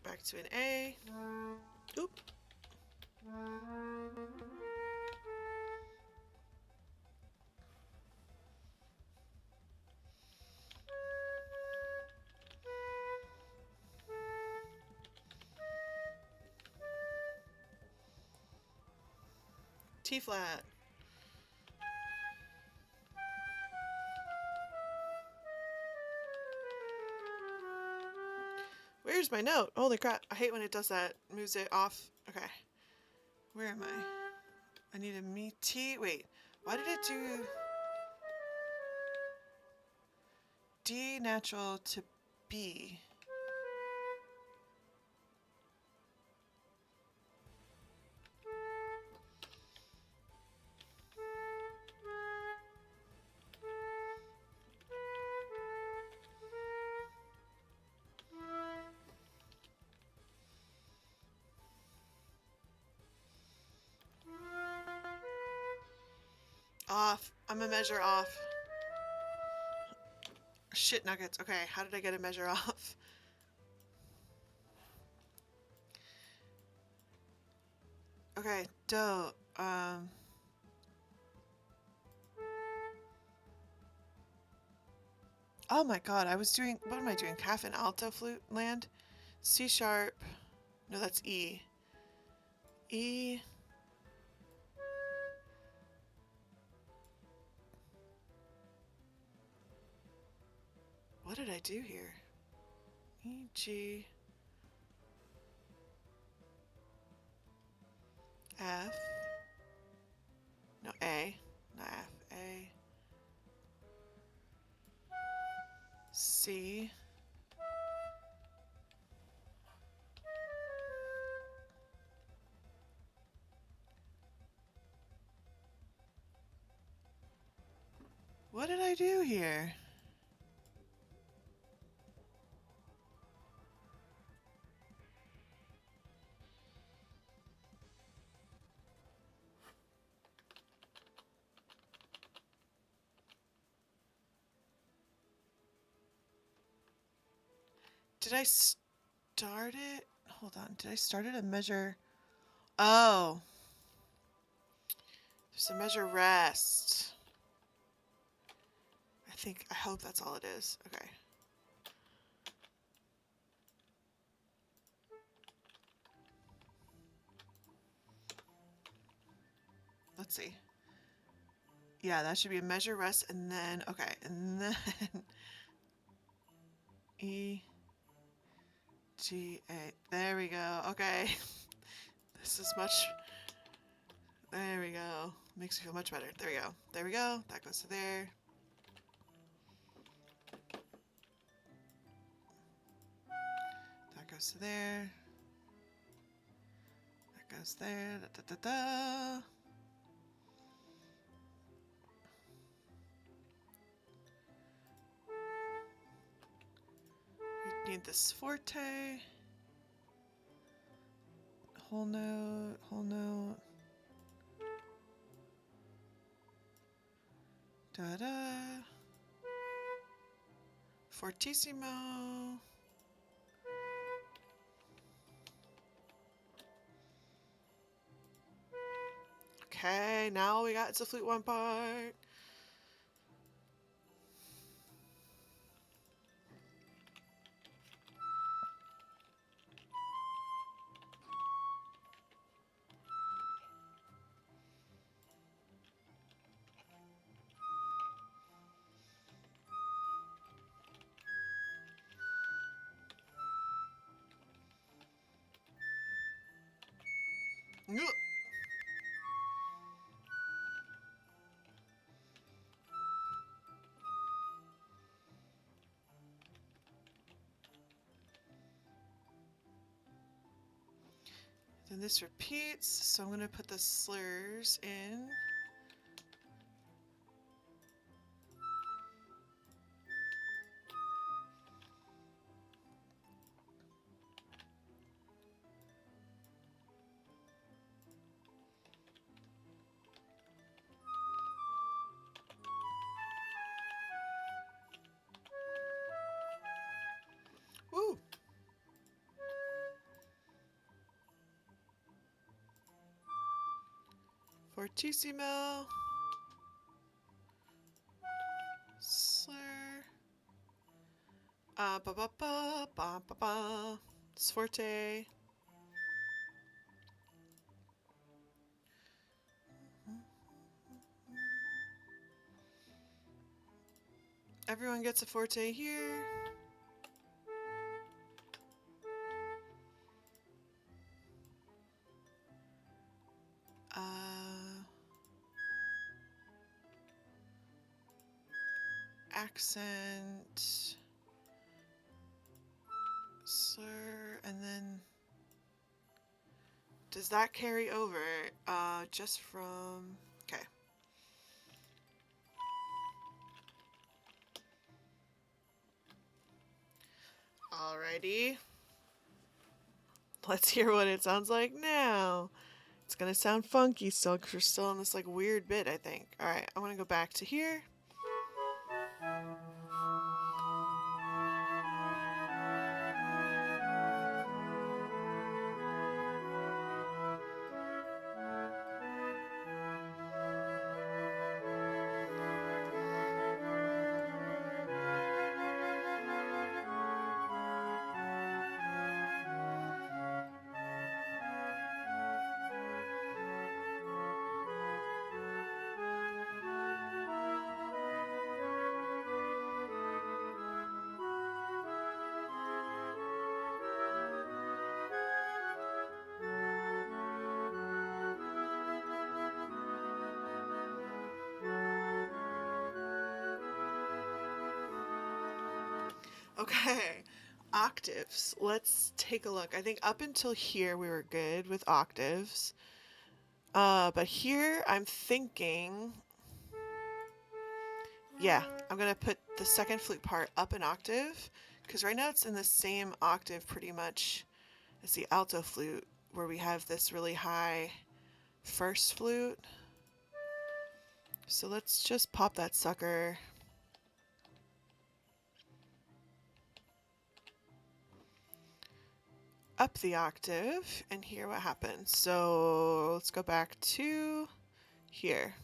back to an A. Oop. T flat. Where's my note? Holy crap. I hate when it does that. Moves it off. Okay. Where am I? I need a me T. Wait. Why did it do D natural to B? Off. I'm a measure off. shit nuggets. Okay, how did I get a measure off? Okay, dough. Oh my god, I was doing, what am I doing? Half an alto flute land? C sharp. No, that's E. E. What did I do here? E, G, F. No, A. Not F. A. C. What did I do here? Did I start it? Hold on. Did I start it a measure? Oh. There's a measure rest. I hope that's all it is. Okay. Let's see. Yeah, that should be a measure rest and then, okay, and then E, G, A. There we go. Okay. This is much, there we go. Makes me feel much better. There we go. There we go. That goes to there. That goes to there. That goes there. Da, da, da, da. We need this forte. Whole note, whole note. Da da. Fortissimo. Okay, now we got it's a flute one part. Then this repeats, so I'm going to put the slurs in. Woo! Fortissimo. Slur. Ba ba ba ba ba ba. Sforte. Everyone gets a forte here. Accent. Slur. And then does that carry over? Just from, okay. Alrighty. Let's hear what it sounds like now. It's gonna sound funky still because we're still in this like weird bit, I think. Alright, I wanna go back to here. Okay, octaves. Let's take a look. I think up until here we were good with octaves. But here I'm thinking, yeah, I'm gonna put the second flute part up an octave because right now it's in the same octave pretty much as the alto flute where we have this really high first flute. So let's just pop that sucker up the octave and hear what happens. So let's go back to here.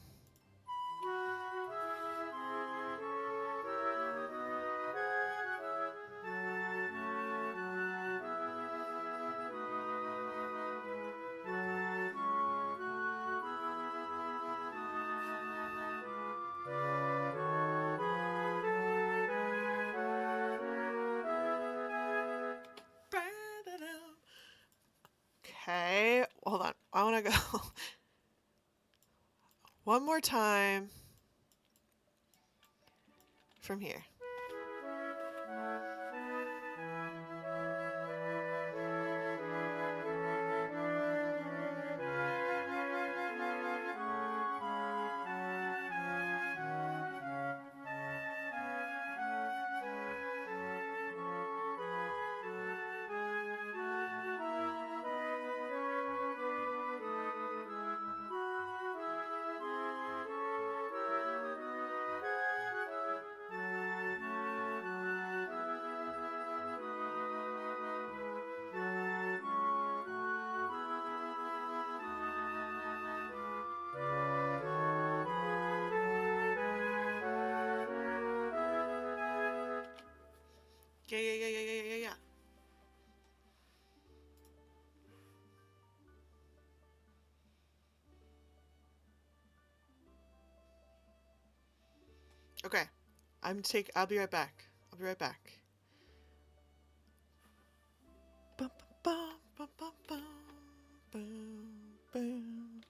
Okay, hold on. I want to go one more time from here. Yeah, yeah, yeah, yeah, yeah, yeah, yeah. Okay, I'll be right back. I'll be right back. Bum, bum, bum, bum, bum, bum, bum.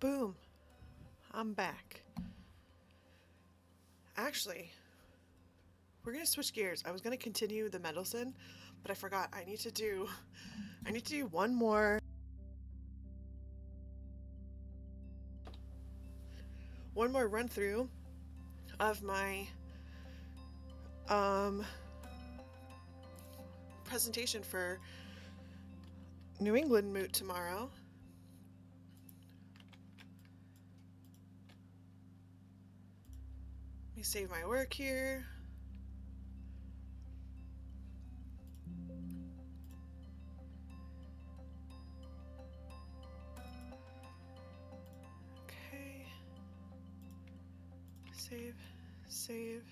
Boom. I'm back. Actually, we're gonna switch gears. I was gonna continue the Mendelssohn, but I forgot. I need to do one more run through of my um presentation for New England Moot tomorrow. Let me save my work here. Okay. Save.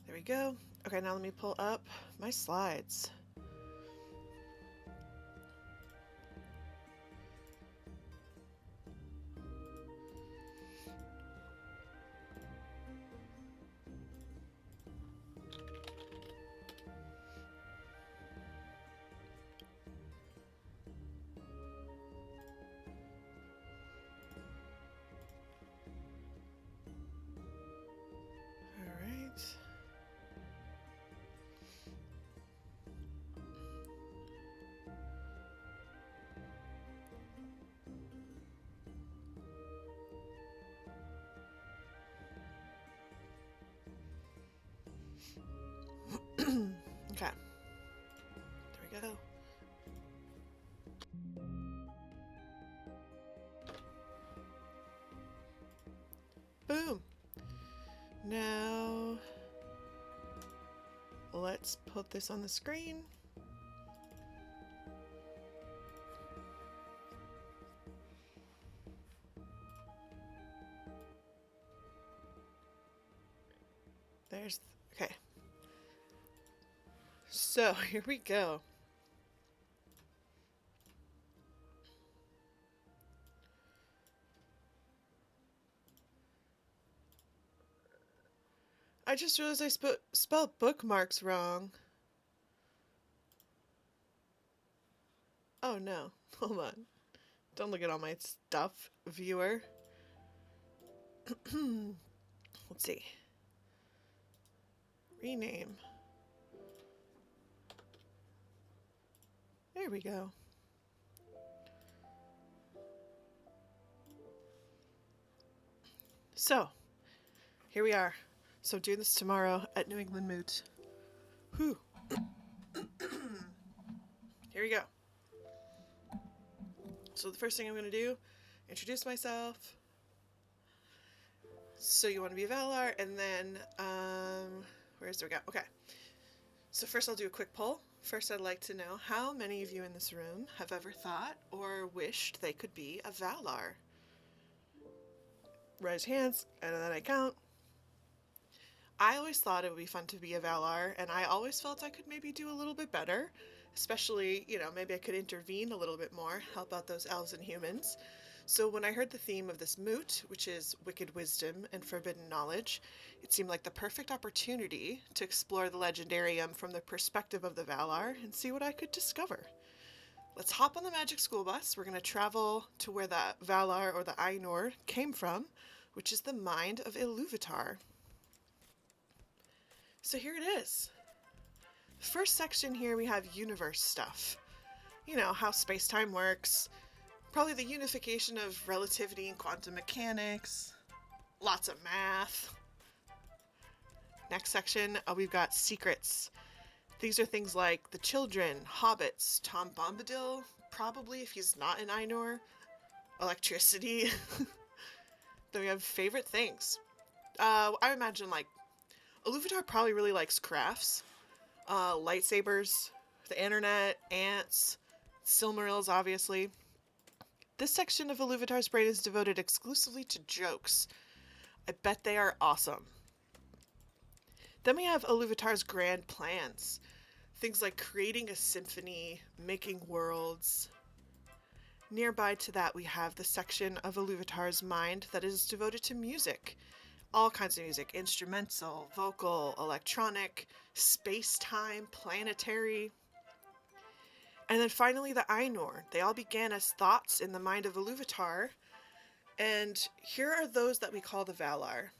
There we go. Okay, now let me pull up my slides. Okay. There we go. Boom. Now, let's put this on the screen. Okay. So, here we go. I just realized I spelled bookmarks wrong. Oh no, hold on. Don't look at all my stuff, viewer. Let's see. Rename. There we go. So, here we are. So doing this tomorrow at New England Moot. Whew. Here we go. So the first thing I'm going to do, introduce myself. So you want to be a Valar, and then, where's there we go? Okay. So first I'll do a quick poll. First I'd like to know how many of you in this room have ever thought or wished they could be a Valar? Raise hands, and then I count. I always thought it would be fun to be a Valar, and I always felt I could maybe do a little bit better. Especially, maybe I could intervene a little bit more, help out those elves and humans. So when I heard the theme of this moot, which is wicked wisdom and forbidden knowledge, it seemed like the perfect opportunity to explore the legendarium from the perspective of the Valar and see what I could discover. Let's hop on the magic school bus. We're going to travel to where the Valar or the Ainur came from, which is the mind of Iluvatar. So here it is. First section here we have universe stuff. How space-time works, probably the unification of relativity and quantum mechanics, lots of math. Next section, we've got secrets. These are things like the children, hobbits, Tom Bombadil, probably if he's not an Ainur, electricity. Then we have favorite things. I imagine Iluvatar probably really likes crafts. Lightsabers, the internet, ants, Silmarils, obviously. This section of Iluvatar's brain is devoted exclusively to jokes. I bet they are awesome. Then we have Iluvatar's grand plans. Things like creating a symphony, making worlds. Nearby to that we have the section of Iluvatar's mind that is devoted to music. All kinds of music, instrumental, vocal, electronic, space-time, planetary. And then finally the Ainur. They all began as thoughts in the mind of Iluvatar, And here are those that we call the Valar.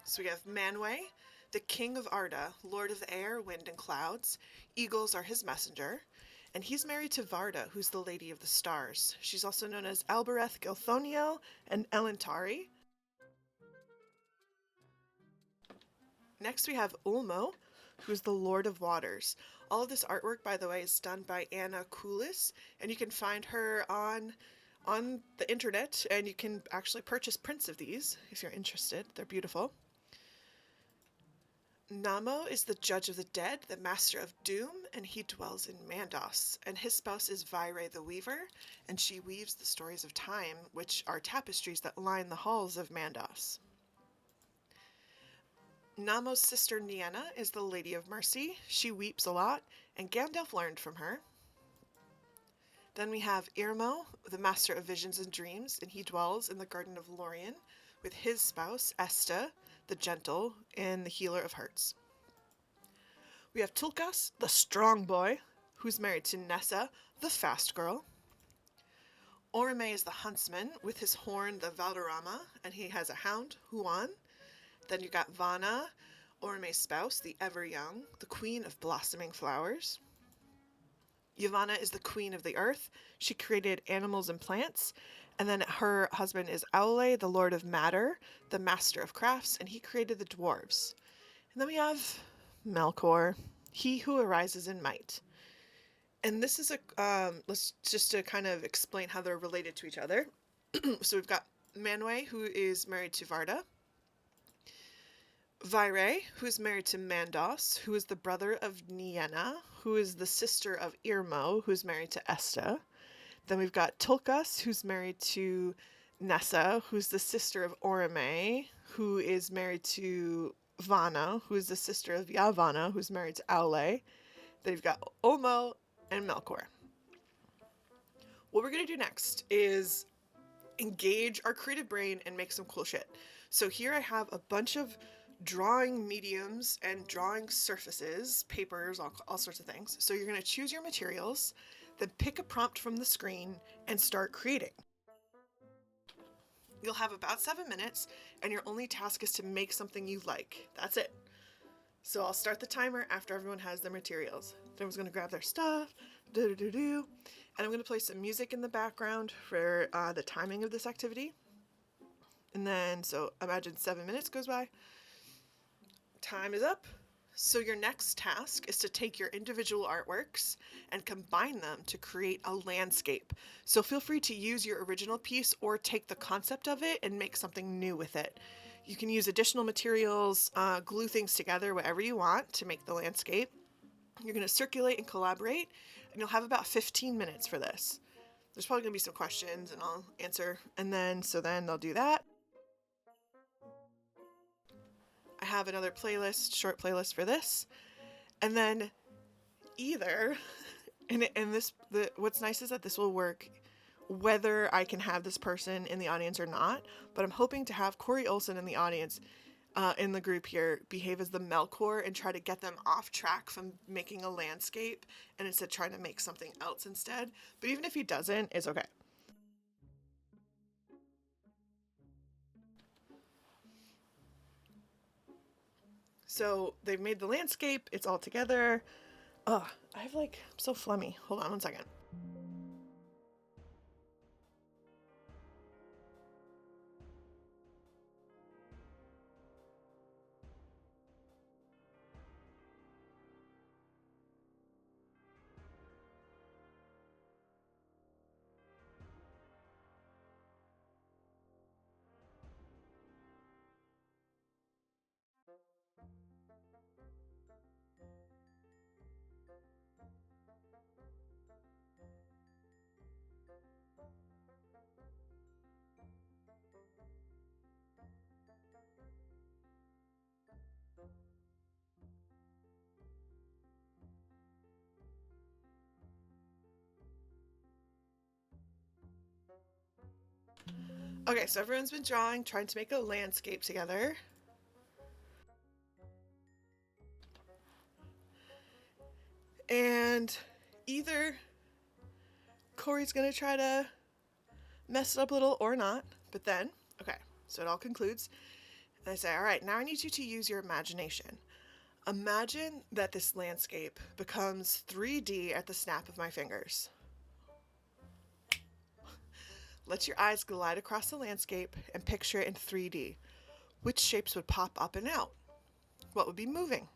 So we have Manwë, the king of Arda, lord of the air, wind, and clouds. Eagles are his messenger. And he's married to Varda, who's the lady of the stars. She's also known as Albereth Gilthoniel and Elentari. Next we have Ulmo, who's the Lord of Waters. All of this artwork, by the way, is done by Anna Koulis, and you can find her on the internet, and you can actually purchase prints of these if you're interested. They're beautiful. Namo is the judge of the dead, the master of doom, and he dwells in Mandos. And his spouse is Vaire the weaver, and she weaves the stories of time, which are tapestries that line the halls of Mandos. Namo's sister Nienna is the Lady of Mercy. She weeps a lot, and Gandalf learned from her. Then we have Irmo, the master of visions and dreams, and he dwells in the Garden of Lorien with his spouse, Esta, the gentle, and the healer of hearts. We have Tulkas, the strong boy, who's married to Nessa, the fast girl. Orome is the huntsman with his horn, the Valderrama, and he has a hound, Huan. Then you got Vana, Orome's spouse, the ever young, the queen of blossoming flowers. Yavanna is the queen of the earth. She created animals and plants. And then her husband is Aule, the lord of matter, the master of crafts, and he created the dwarves. And then we have Melkor, he who arises in might. And this is let's just to kind of explain how they're related to each other. So we've got Manwë, who is married to Varda. Vaire, who is married to Mandos, who is the brother of Nienna, who is the sister of Irmo, who is married to Esta. Then we've got Tulkas, who's married to Nessa, who's the sister of Orome, who is married to Vana, who is the sister of Yavanna, who's married to Aule. Then you've got Ulmo and Melkor. What we're going to do next is engage our creative brain and make some cool shit. So here I have a bunch of drawing mediums and drawing surfaces, papers, all sorts of things. So you're going to choose your materials, then pick a prompt from the screen and start creating. You'll have about 7 minutes, and your only task is to make something you like. That's it. So I'll start the timer after everyone has their materials. Everyone's going to grab their stuff, and I'm going to play some music in the background for the timing of this activity. And then, so imagine 7 minutes goes by. Time is up. So your next task is to take your individual artworks and combine them to create a landscape. So feel free to use your original piece or take the concept of it and make something new with it. You can use additional materials, glue things together, whatever you want to make the landscape. You're going to circulate and collaborate, and you'll have about 15 minutes for this. There's probably going to be some questions and I'll answer. And then they'll do that. I have another playlist, short playlist for this. And then what's nice is that this will work whether I can have this person in the audience or not, but I'm hoping to have Corey Olson in the audience, in the group here, behave as the Melkor and try to get them off track from making a landscape and instead trying to make something else instead. But even if he doesn't, it's okay. So they've made the landscape, it's all together. I'm so phlegmy. Hold on one second. Okay, so everyone's been trying to make a landscape together. And either Corey's gonna try to mess it up a little or not. But then, okay, so it all concludes. And I say, all right, now I need you to use your imagination. Imagine that this landscape becomes 3D at the snap of my fingers. Let your eyes glide across the landscape and picture it in 3D. Which shapes would pop up and out? What would be moving?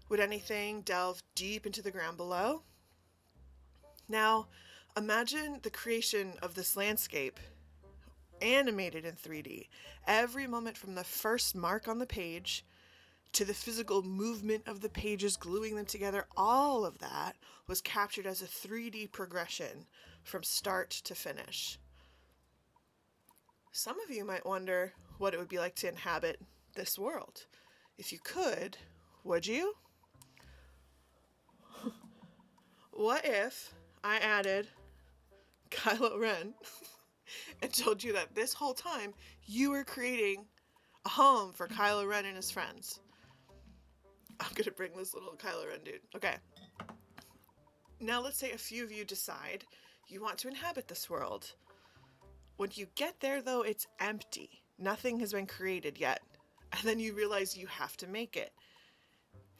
Would anything delve deep into the ground below? Now, imagine the creation of this landscape animated in 3D. Every moment from the first mark on the page to the physical movement of the pages gluing them together, all of that was captured as a 3D progression from start to finish. Some of you might wonder what it would be like to inhabit this world. If you could, would you? What if I added Kylo Ren and told you that this whole time you were creating a home for Kylo Ren and his friends? I'm gonna bring this little Kylo Ren dude. Okay. Now let's say a few of you decide you want to inhabit this world. When you get there, though, it's empty. Nothing has been created yet. And then you realize you have to make it.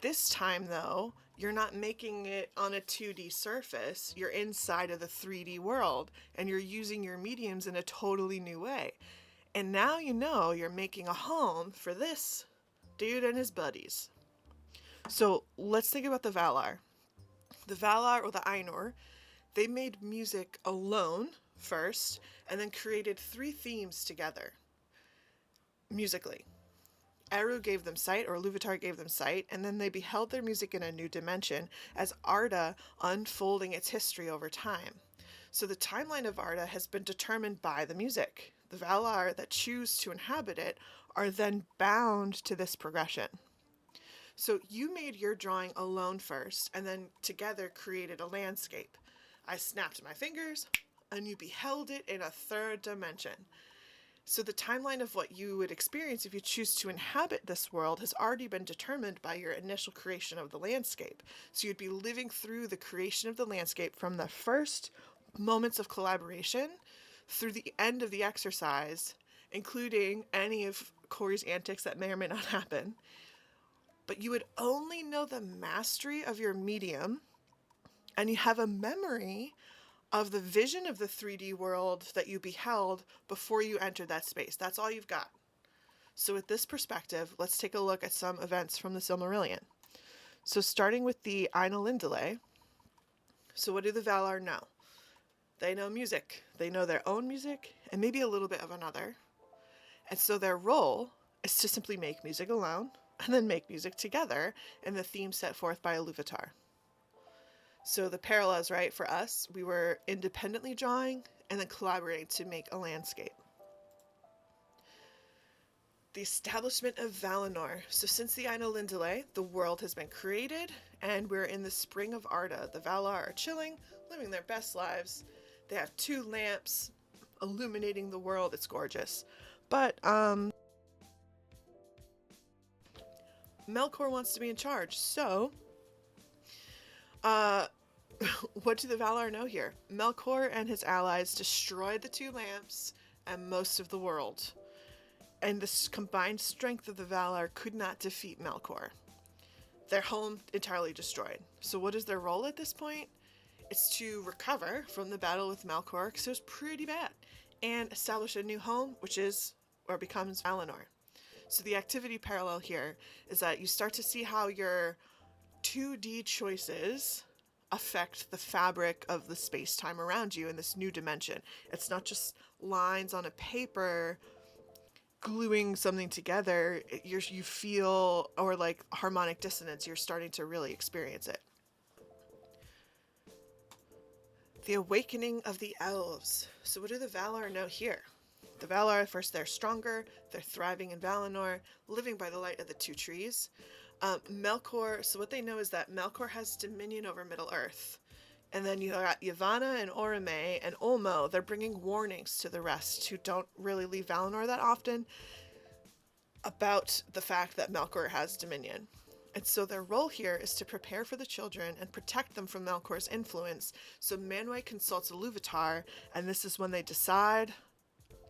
This time, though, you're not making it on a 2D surface. You're inside of the 3D world, and you're using your mediums in a totally new way. And now you know you're making a home for this dude and his buddies. So let's think about the Valar. The Valar, or the Ainur, they made music alone first, and then created 3 themes together, musically. Eru gave them sight, or Iluvatar gave them sight, and then they beheld their music in a new dimension as Arda unfolding its history over time. So the timeline of Arda has been determined by the music. The Valar that choose to inhabit it are then bound to this progression. So you made your drawing alone first, and then together created a landscape. I snapped my fingers, and you beheld it in a 3rd dimension. So the timeline of what you would experience if you choose to inhabit this world has already been determined by your initial creation of the landscape. So you'd be living through the creation of the landscape from the first moments of collaboration through the end of the exercise, including any of Corey's antics that may or may not happen. But you would only know the mastery of your medium, and you have a memory of the vision of the 3D world that you beheld before you entered that space. That's all you've got. So with this perspective, let's take a look at some events from the Silmarillion. So starting with the Ainulindale. So what do the Valar know? They know music. They know their own music and maybe a little bit of another. And so their role is to simply make music alone and then make music together in the theme set forth by Iluvatar. So the parallels, right, for us, we were independently drawing and then collaborating to make a landscape. The establishment of Valinor. So since the Ainulindale, the world has been created, and we're in the spring of Arda. The Valar are chilling, living their best lives. They have 2 lamps illuminating the world. It's gorgeous. But Melkor wants to be in charge, so what do the Valar know here? Melkor and his allies destroyed the 2 lamps and most of the world. And this combined strength of the Valar could not defeat Melkor. Their home entirely destroyed. So what is their role at this point? It's to recover from the battle with Melkor, because it was pretty bad, and establish a new home, which is, or becomes, Valinor. So the activity parallel here is that you start to see how your 2D choices affect the fabric of the space-time around you in this new dimension. It's not just lines on a paper gluing something together. You feel, or like harmonic dissonance, you're starting to really experience it. The awakening of the elves. So what do the Valar know here? The Valar, first, they're stronger, they're thriving in Valinor, living by the light of the 2 trees. Melkor, so what they know is that Melkor has dominion over Middle-earth. And then you got Yavanna and Orome and Olmo. They're bringing warnings to the rest who don't really leave Valinor that often about the fact that Melkor has dominion. And so their role here is to prepare for the children and protect them from Melkor's influence. So Manwë consults Iluvatar, and this is when they decide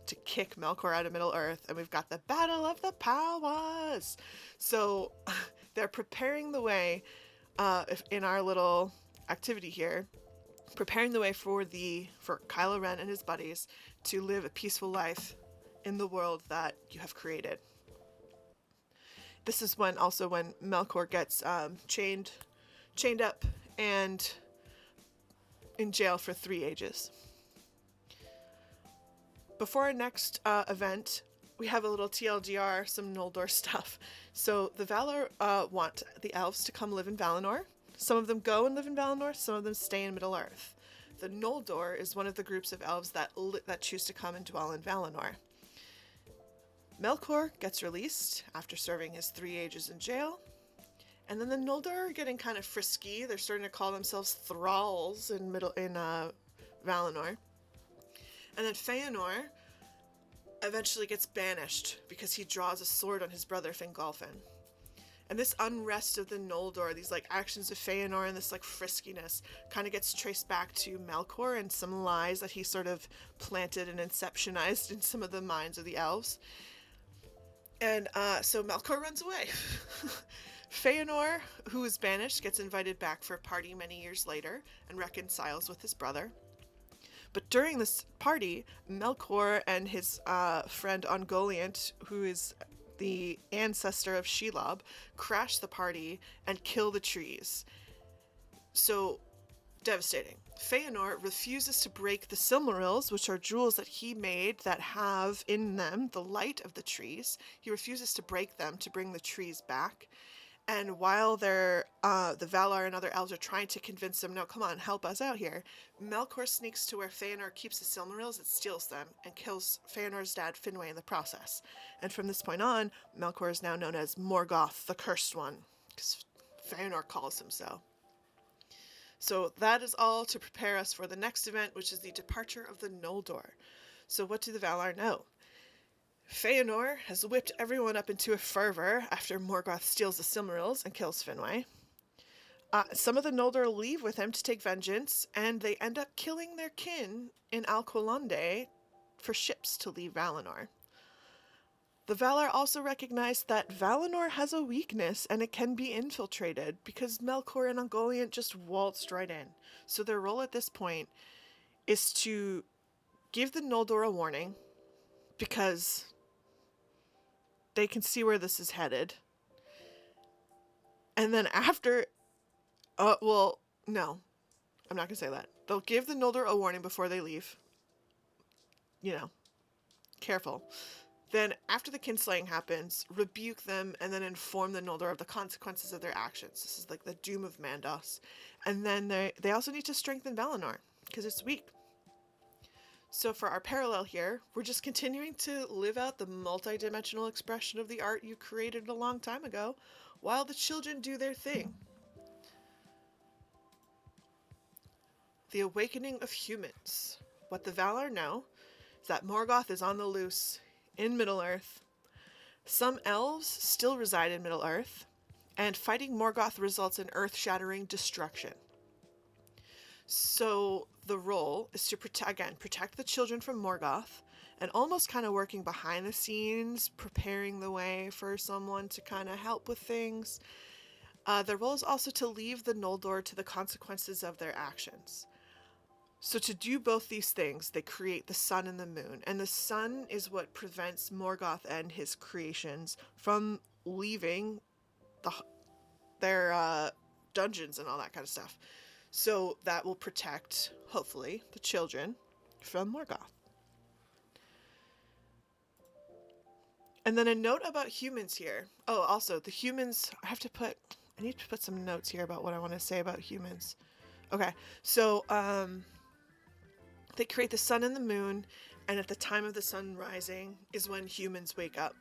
to kick Melkor out of Middle-earth, and we've got the Battle of the Powers. So they're preparing the way, in our little activity here, preparing the way for Kylo Ren and his buddies to live a peaceful life in the world that you have created. This is when Melkor gets chained up and in jail for 3 ages. Before our next event, we have a little TLDR, some Noldor stuff. So the Valar want the elves to come live in Valinor. Some of them go and live in Valinor, some of them stay in Middle-earth. The Noldor is one of the groups of elves that choose to come and dwell in Valinor. Melkor gets released after serving his 3 ages in jail. And then the Noldor are getting kind of frisky. They're starting to call themselves thralls in Valinor. And then Feanor eventually gets banished because he draws a sword on his brother Fingolfin. And this unrest of the Noldor, these actions of Feanor and this friskiness kind of gets traced back to Melkor and some lies that he sort of planted and inceptionized in some of the minds of the elves. And so Melkor runs away. Feanor, who is banished, gets invited back for a party many years later and reconciles with his brother. But during this party, Melkor and his friend Ungoliant, who is the ancestor of Shelob, crash the party and kill the trees. So, devastating. Feanor refuses to break the Silmarils, which are jewels that he made that have in them the light of the trees. He refuses to break them to bring the trees back. And while the Valar and other elves are trying to convince him, no, come on, help us out here, Melkor sneaks to where Feanor keeps the Silmarils and steals them and kills Feanor's dad, Finwë, in the process. And from this point on, Melkor is now known as Morgoth, the Cursed One, because Feanor calls him so. So that is all to prepare us for the next event, which is the departure of the Noldor. So what do the Valar know? Feanor has whipped everyone up into a fervor after Morgoth steals the Silmarils and kills Finwë. Some of the Noldor leave with him to take vengeance, and they end up killing their kin in Alqualondë for ships to leave Valinor. The Valar also recognize that Valinor has a weakness and it can be infiltrated because Melkor and Ungoliant just waltzed right in. So their role at this point is to give the Noldor a warning because they can see where this is headed. And then after... no. I'm not going to say that. They'll give the Noldor a warning before they leave. Careful. Then, after the kinslaying happens, rebuke them and then inform the Noldor of the consequences of their actions. This is like the doom of Mandos. And then they also need to strengthen Valinor, because it's weak. So for our parallel here, we're just continuing to live out the multidimensional expression of the art you created a long time ago, while the children do their thing. The awakening of humans. What the Valar know is that Morgoth is on the loose in Middle-earth. Some elves still reside in Middle-earth, and fighting Morgoth results in earth-shattering destruction. So the role is to protect the children from Morgoth, and almost kind of working behind the scenes, preparing the way for someone to kind of help with things. Their role is also to leave the Noldor to the consequences of their actions. So to do both these things, they create the sun and the moon. And the sun is what prevents Morgoth and his creations from leaving their dungeons and all that kind of stuff. So that will protect, hopefully, the children from Morgoth. And then a note about humans here. Oh, also, the humans, I need to put some notes here about what I want to say about humans. Okay, so, they create the sun and the moon, and at the time of the sun rising is when humans wake up.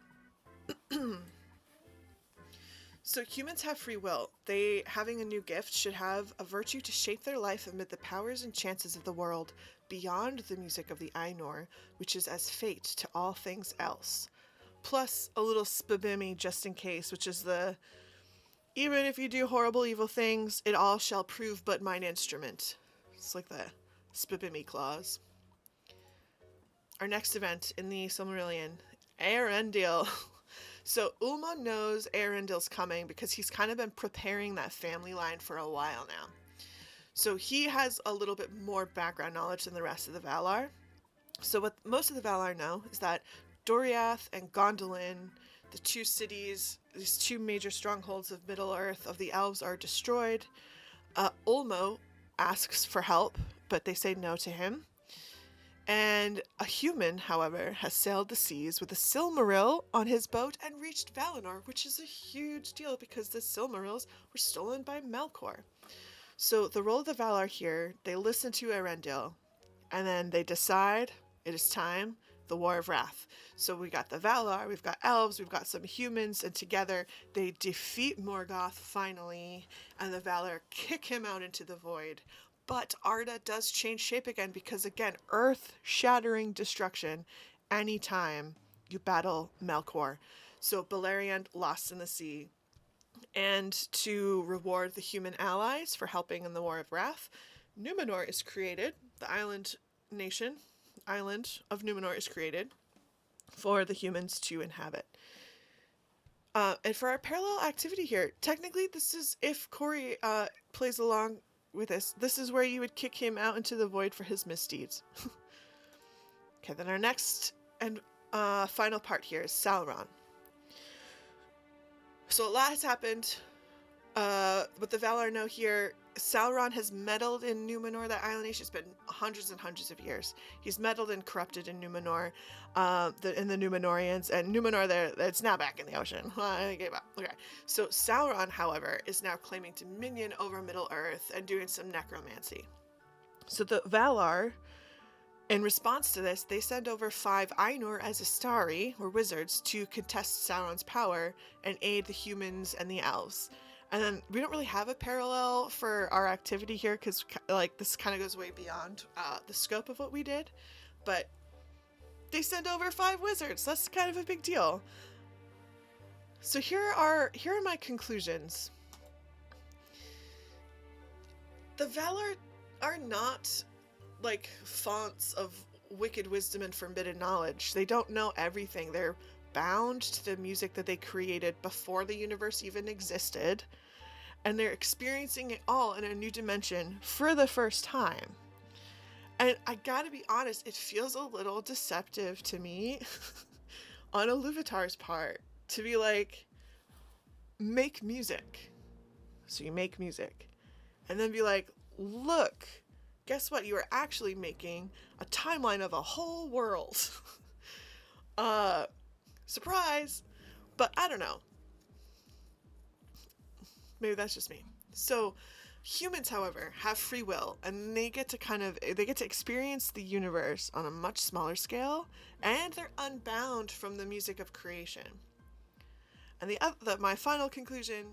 So humans have free will. They, having a new gift, should have a virtue to shape their life amid the powers and chances of the world, beyond the music of the Ainur, which is as fate to all things else. Plus a little spabimmy just in case, which is the Even if you do horrible evil things, it all shall prove but mine instrument. It's like the Spibimi clause. Our next event in the Silmarillion, Arendil. So Ulmo knows Arendil's coming because he's kind of been preparing that family line for a while now. So he has a little bit more background knowledge than the rest of the Valar. So what most of the Valar know is that Doriath and Gondolin, the two cities, these two major strongholds of Middle-earth of the elves, are destroyed. Ulmo asks for help, but they say no to him. And a human, however, has sailed the seas with a Silmaril on his boat and reached Valinor, which is a huge deal because the Silmarils were stolen by Melkor. So the role of the Valar here, they listen to Erendil, and then they decide it is time, the War of Wrath. So we got the Valar, we've got elves, we've got some humans, and together they defeat Morgoth finally, and the Valar kick him out into the void. But Arda does change shape again because, again, earth-shattering destruction anytime you battle Melkor. So Beleriand lost in the sea. And to reward the human allies for helping in the War of Wrath, Numenor is created. The island of Numenor is created for the humans to inhabit. And for our parallel activity here, technically this is, if Corey plays along with this is where you would kick him out into the void for his misdeeds. Okay, then our next and final part here is Sauron. So a lot has happened. What the Valar know here, Sauron has meddled in Numenor, that island nation. It's been hundreds and hundreds of years. He's meddled and corrupted in Numenor, in the Numenorians, and Numenor there, it's now back in the ocean. I gave up. Okay. So Sauron, however, is now claiming dominion over Middle-earth and doing some necromancy. So the Valar, in response to this, they send over 5 Ainur as Astari, or wizards, to contest Sauron's power and aid the humans and the elves. And then we don't really have a parallel for our activity here because, like, this kind of goes way beyond the scope of what we did. But they send over 5 wizards. That's kind of a big deal. So here are my conclusions. The Valar are not like fonts of wicked wisdom and forbidden knowledge. They don't know everything. They're bound to the music that they created before the universe even existed, and they're experiencing it all in a new dimension for the first time. And I gotta be honest, it feels a little deceptive to me on Iluvatar's part to be like, make music. So you make music and then be like, look, guess what? You are actually making a timeline of a whole world. Surprise! But I don't know. Maybe that's just me. So humans, however, have free will, and they get to experience the universe on a much smaller scale, and they're unbound from the music of creation. And my final conclusion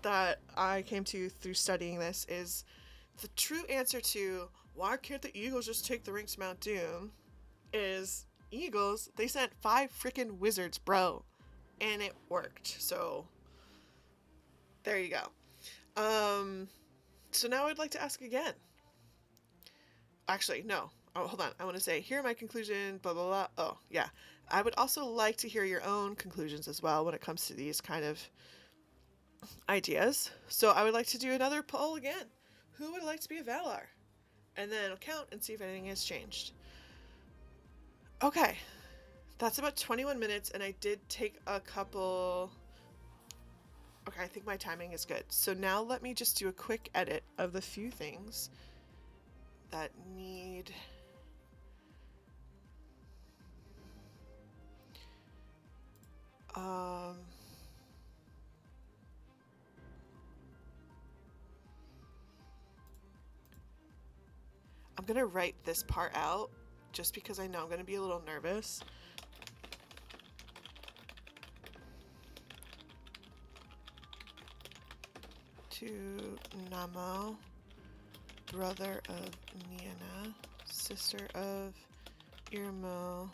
that I came to through studying this is the true answer to why can't the Eagles just take the rings to Mount Doom is Eagles, they sent 5 freaking wizards, bro. And it worked. So there you go. So now I'd like to ask again. Actually, no. Oh, hold on. I want to say, here are my conclusions, blah, blah, blah. Oh, yeah. I would also like to hear your own conclusions as well when it comes to these kind of ideas. So I would like to do another poll again. Who would like to be a Valar? And then I'll count and see if anything has changed. Okay. That's about 21 minutes, and I did take a couple... Okay, I think my timing is good. So now let me just do a quick edit of the few things that need... I'm gonna write this part out just because I know I'm gonna be a little nervous. To Namo, brother of Niena, sister of Irmo,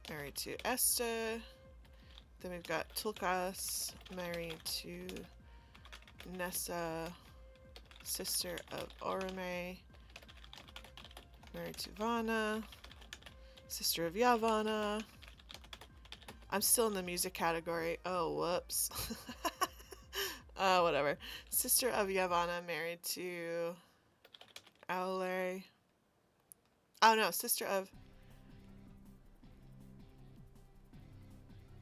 married to Esta, Then we've got Tulkas married to Nessa, sister of Orome, married to Vana, sister of Yavanna. I'm still in the music category. Oh, whoops. Whatever. Sister of Yavanna married to Aule. Oh no, sister of...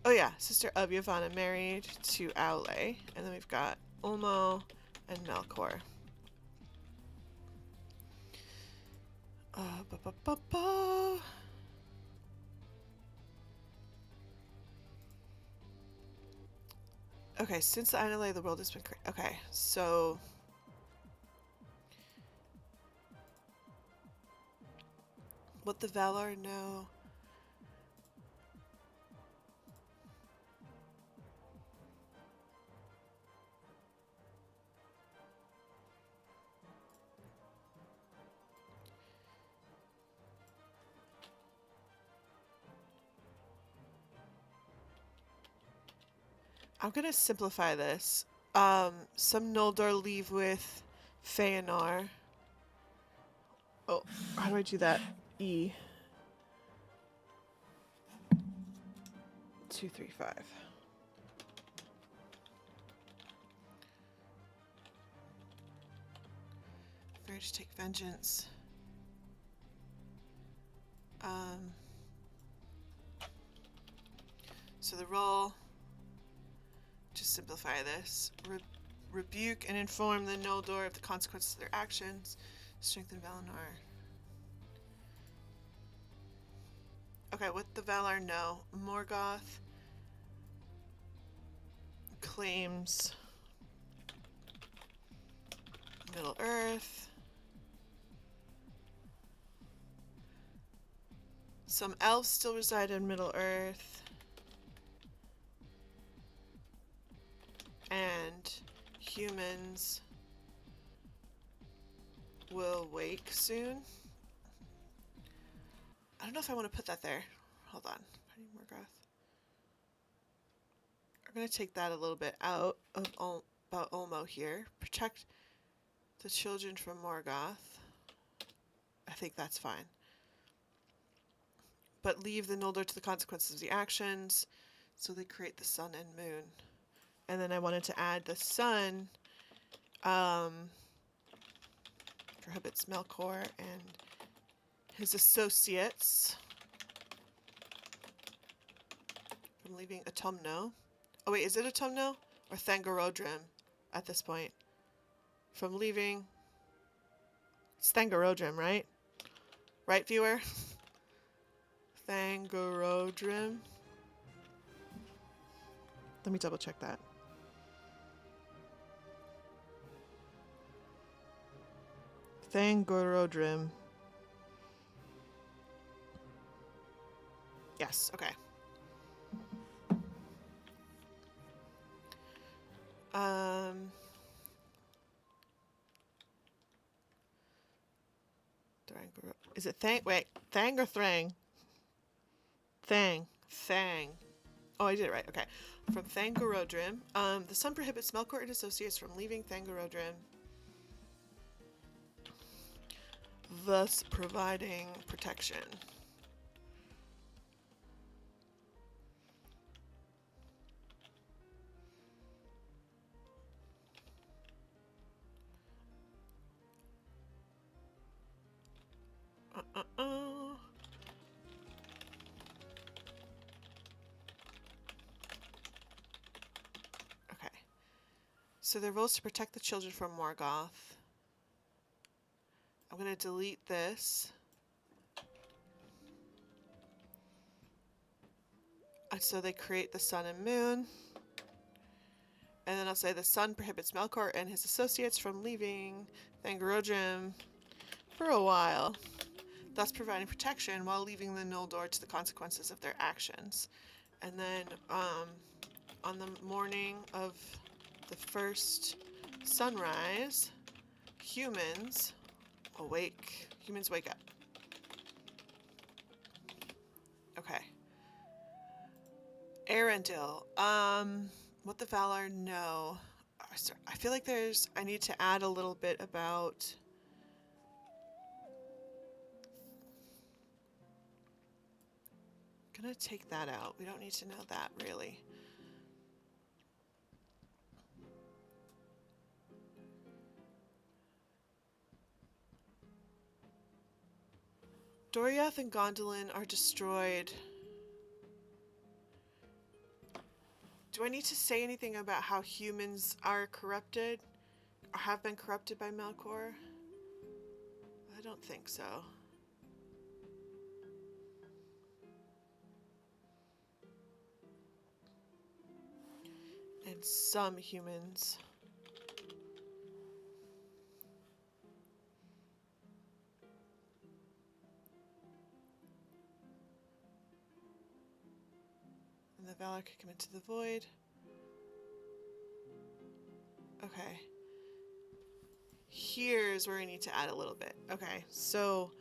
Oh yeah, sister of Yavanna married to Aule. And then we've got Ulmo and Melkor. Ba, ba, ba, ba. Okay, since the Ainulay, the world has been created. Okay, so... What the Valar know... I'm gonna simplify this. Some Noldor leave with Feanor. Oh, how do I do that? E. 2, 3, 5. Ready to take vengeance. So the roll, just simplify this. Rebuke and inform the Noldor of the consequences of their actions. Strengthen Valinor. Okay, what the Valar know. Morgoth claims Middle Earth. Some elves still reside in Middle Earth. And humans will wake soon. I don't know if I want to put that there. Hold on. Morgoth. I'm going to take that a little bit out of about Ulmo here. Protect the children from Morgoth. I think that's fine. But leave the Noldor to the consequences of the actions. So they create the sun and moon. And then I wanted to add the sun prohibits Melkor and his associates from leaving Autumno. Oh wait, is it Autumno or Thangorodrim at this point? From leaving... It's Thangorodrim, right? Right, viewer? Thangorodrim. Let me double check that. Thangorodrim. Yes, okay. Is it Thang? Wait, Thang or Thrang? Thang. Oh, I did it right. Okay. From Thangorodrim. The sun prohibits Melkor and associates from leaving Thangorodrim, thus providing protection. Okay. So their role is to protect the children from Morgoth. I'm going to delete this. So they create the sun and moon. And then I'll say the sun prohibits Melkor and his associates from leaving Thangorodrim for a while, thus providing protection while leaving the Noldor to the consequences of their actions. And then on the morning of the first sunrise, humans awake. Humans wake up. Okay. Arendelle. What the Valar know. I feel like I need to add a little bit about. Gonna take that out. We don't need to know that really. Doriath and Gondolin are destroyed. Do I need to say anything about how humans are corrupted? Or have been corrupted by Melkor? I don't think so. And some humans. And the Valar could come into the void. Okay. Here's where I need to add a little bit. Okay, so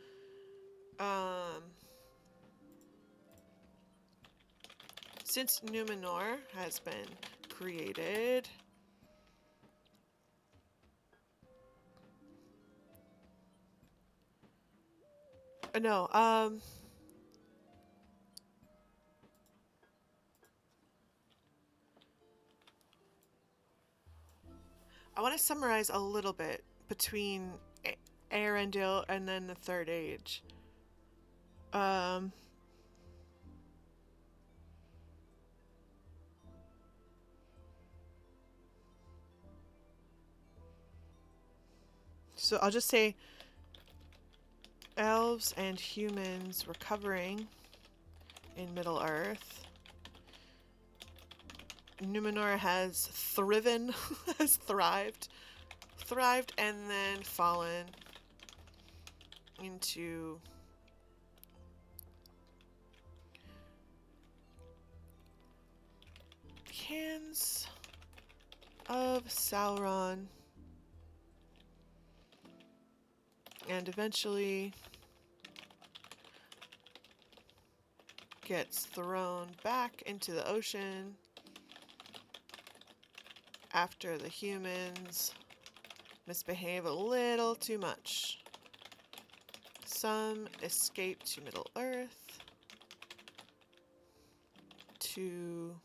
since Numenor has been created, no, I want to summarize a little bit between Arendelle and then the Third Age. So I'll just say elves and humans recovering in Middle Earth. Numenor has thriven, has thrived, and then fallen into hands of Sauron, and eventually gets thrown back into the ocean after the humans misbehave a little too much. Some escape to Middle Earth to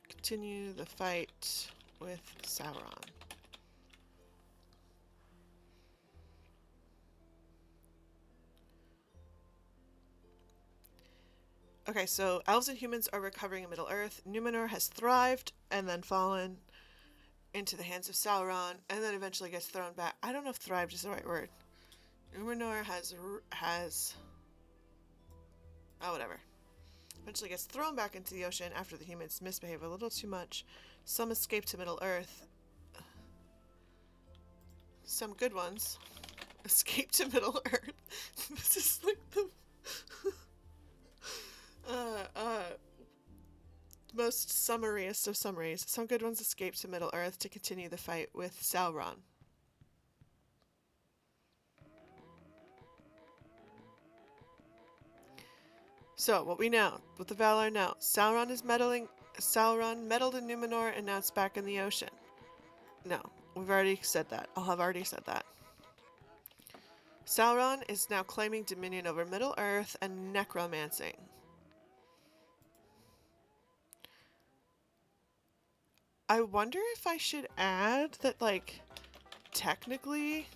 continue the fight with Sauron. Okay, so elves and humans are recovering in Middle Earth. Numenor has thrived and then fallen into the hands of Sauron, and then eventually gets thrown back. I don't know if thrived is the right word. Numenor has whatever. Eventually gets thrown back into the ocean after the humans misbehave a little too much. Some escape to Middle Earth. Some good ones escape to Middle Earth. This is like the most summariest of summaries. Some good ones escape to Middle Earth to continue the fight with Sauron. So, what we know, what the Valar know, Sauron meddled in Numenor, and now it's back in the ocean. No, we've already said that. I'll have already said that. Sauron is now claiming dominion over Middle Earth and necromancing. I wonder if I should add that, like, technically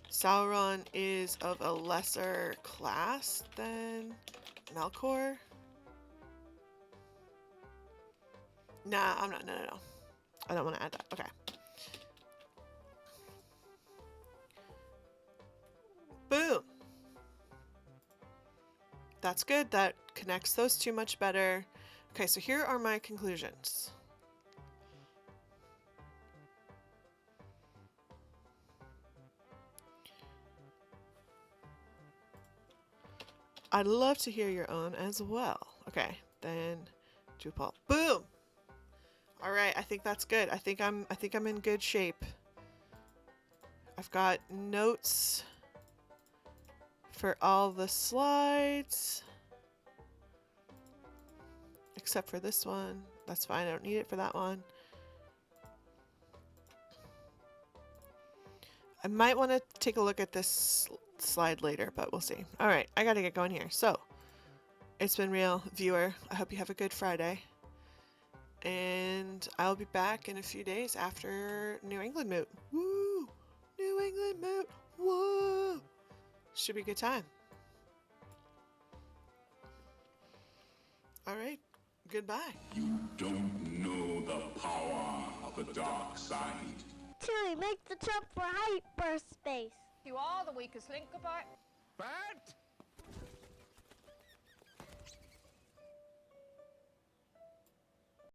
Sauron is of a lesser class than Melkor. Nah, I'm not. No. I don't want to add that. Okay. Boom. That's good. That connects those two much better. Okay, so here are my conclusions. I'd love to hear your own as well. Okay, then Drupal. Boom. All right, I think that's good. I think I'm in good shape. I've got notes for all the slides. Except for this one. That's fine, I don't need it for that one. I might want to take a look at this slide later, but we'll see. Alright, I gotta get going here. So, it's been real, viewer. I hope you have a good Friday. And I'll be back in a few days after New England Moot. Woo! New England Moot! Whoa! Should be a good time. Alright, goodbye. You don't know the power of the dark side. Tilly, make the jump for hyperspace. You are the weakest link about. Bert?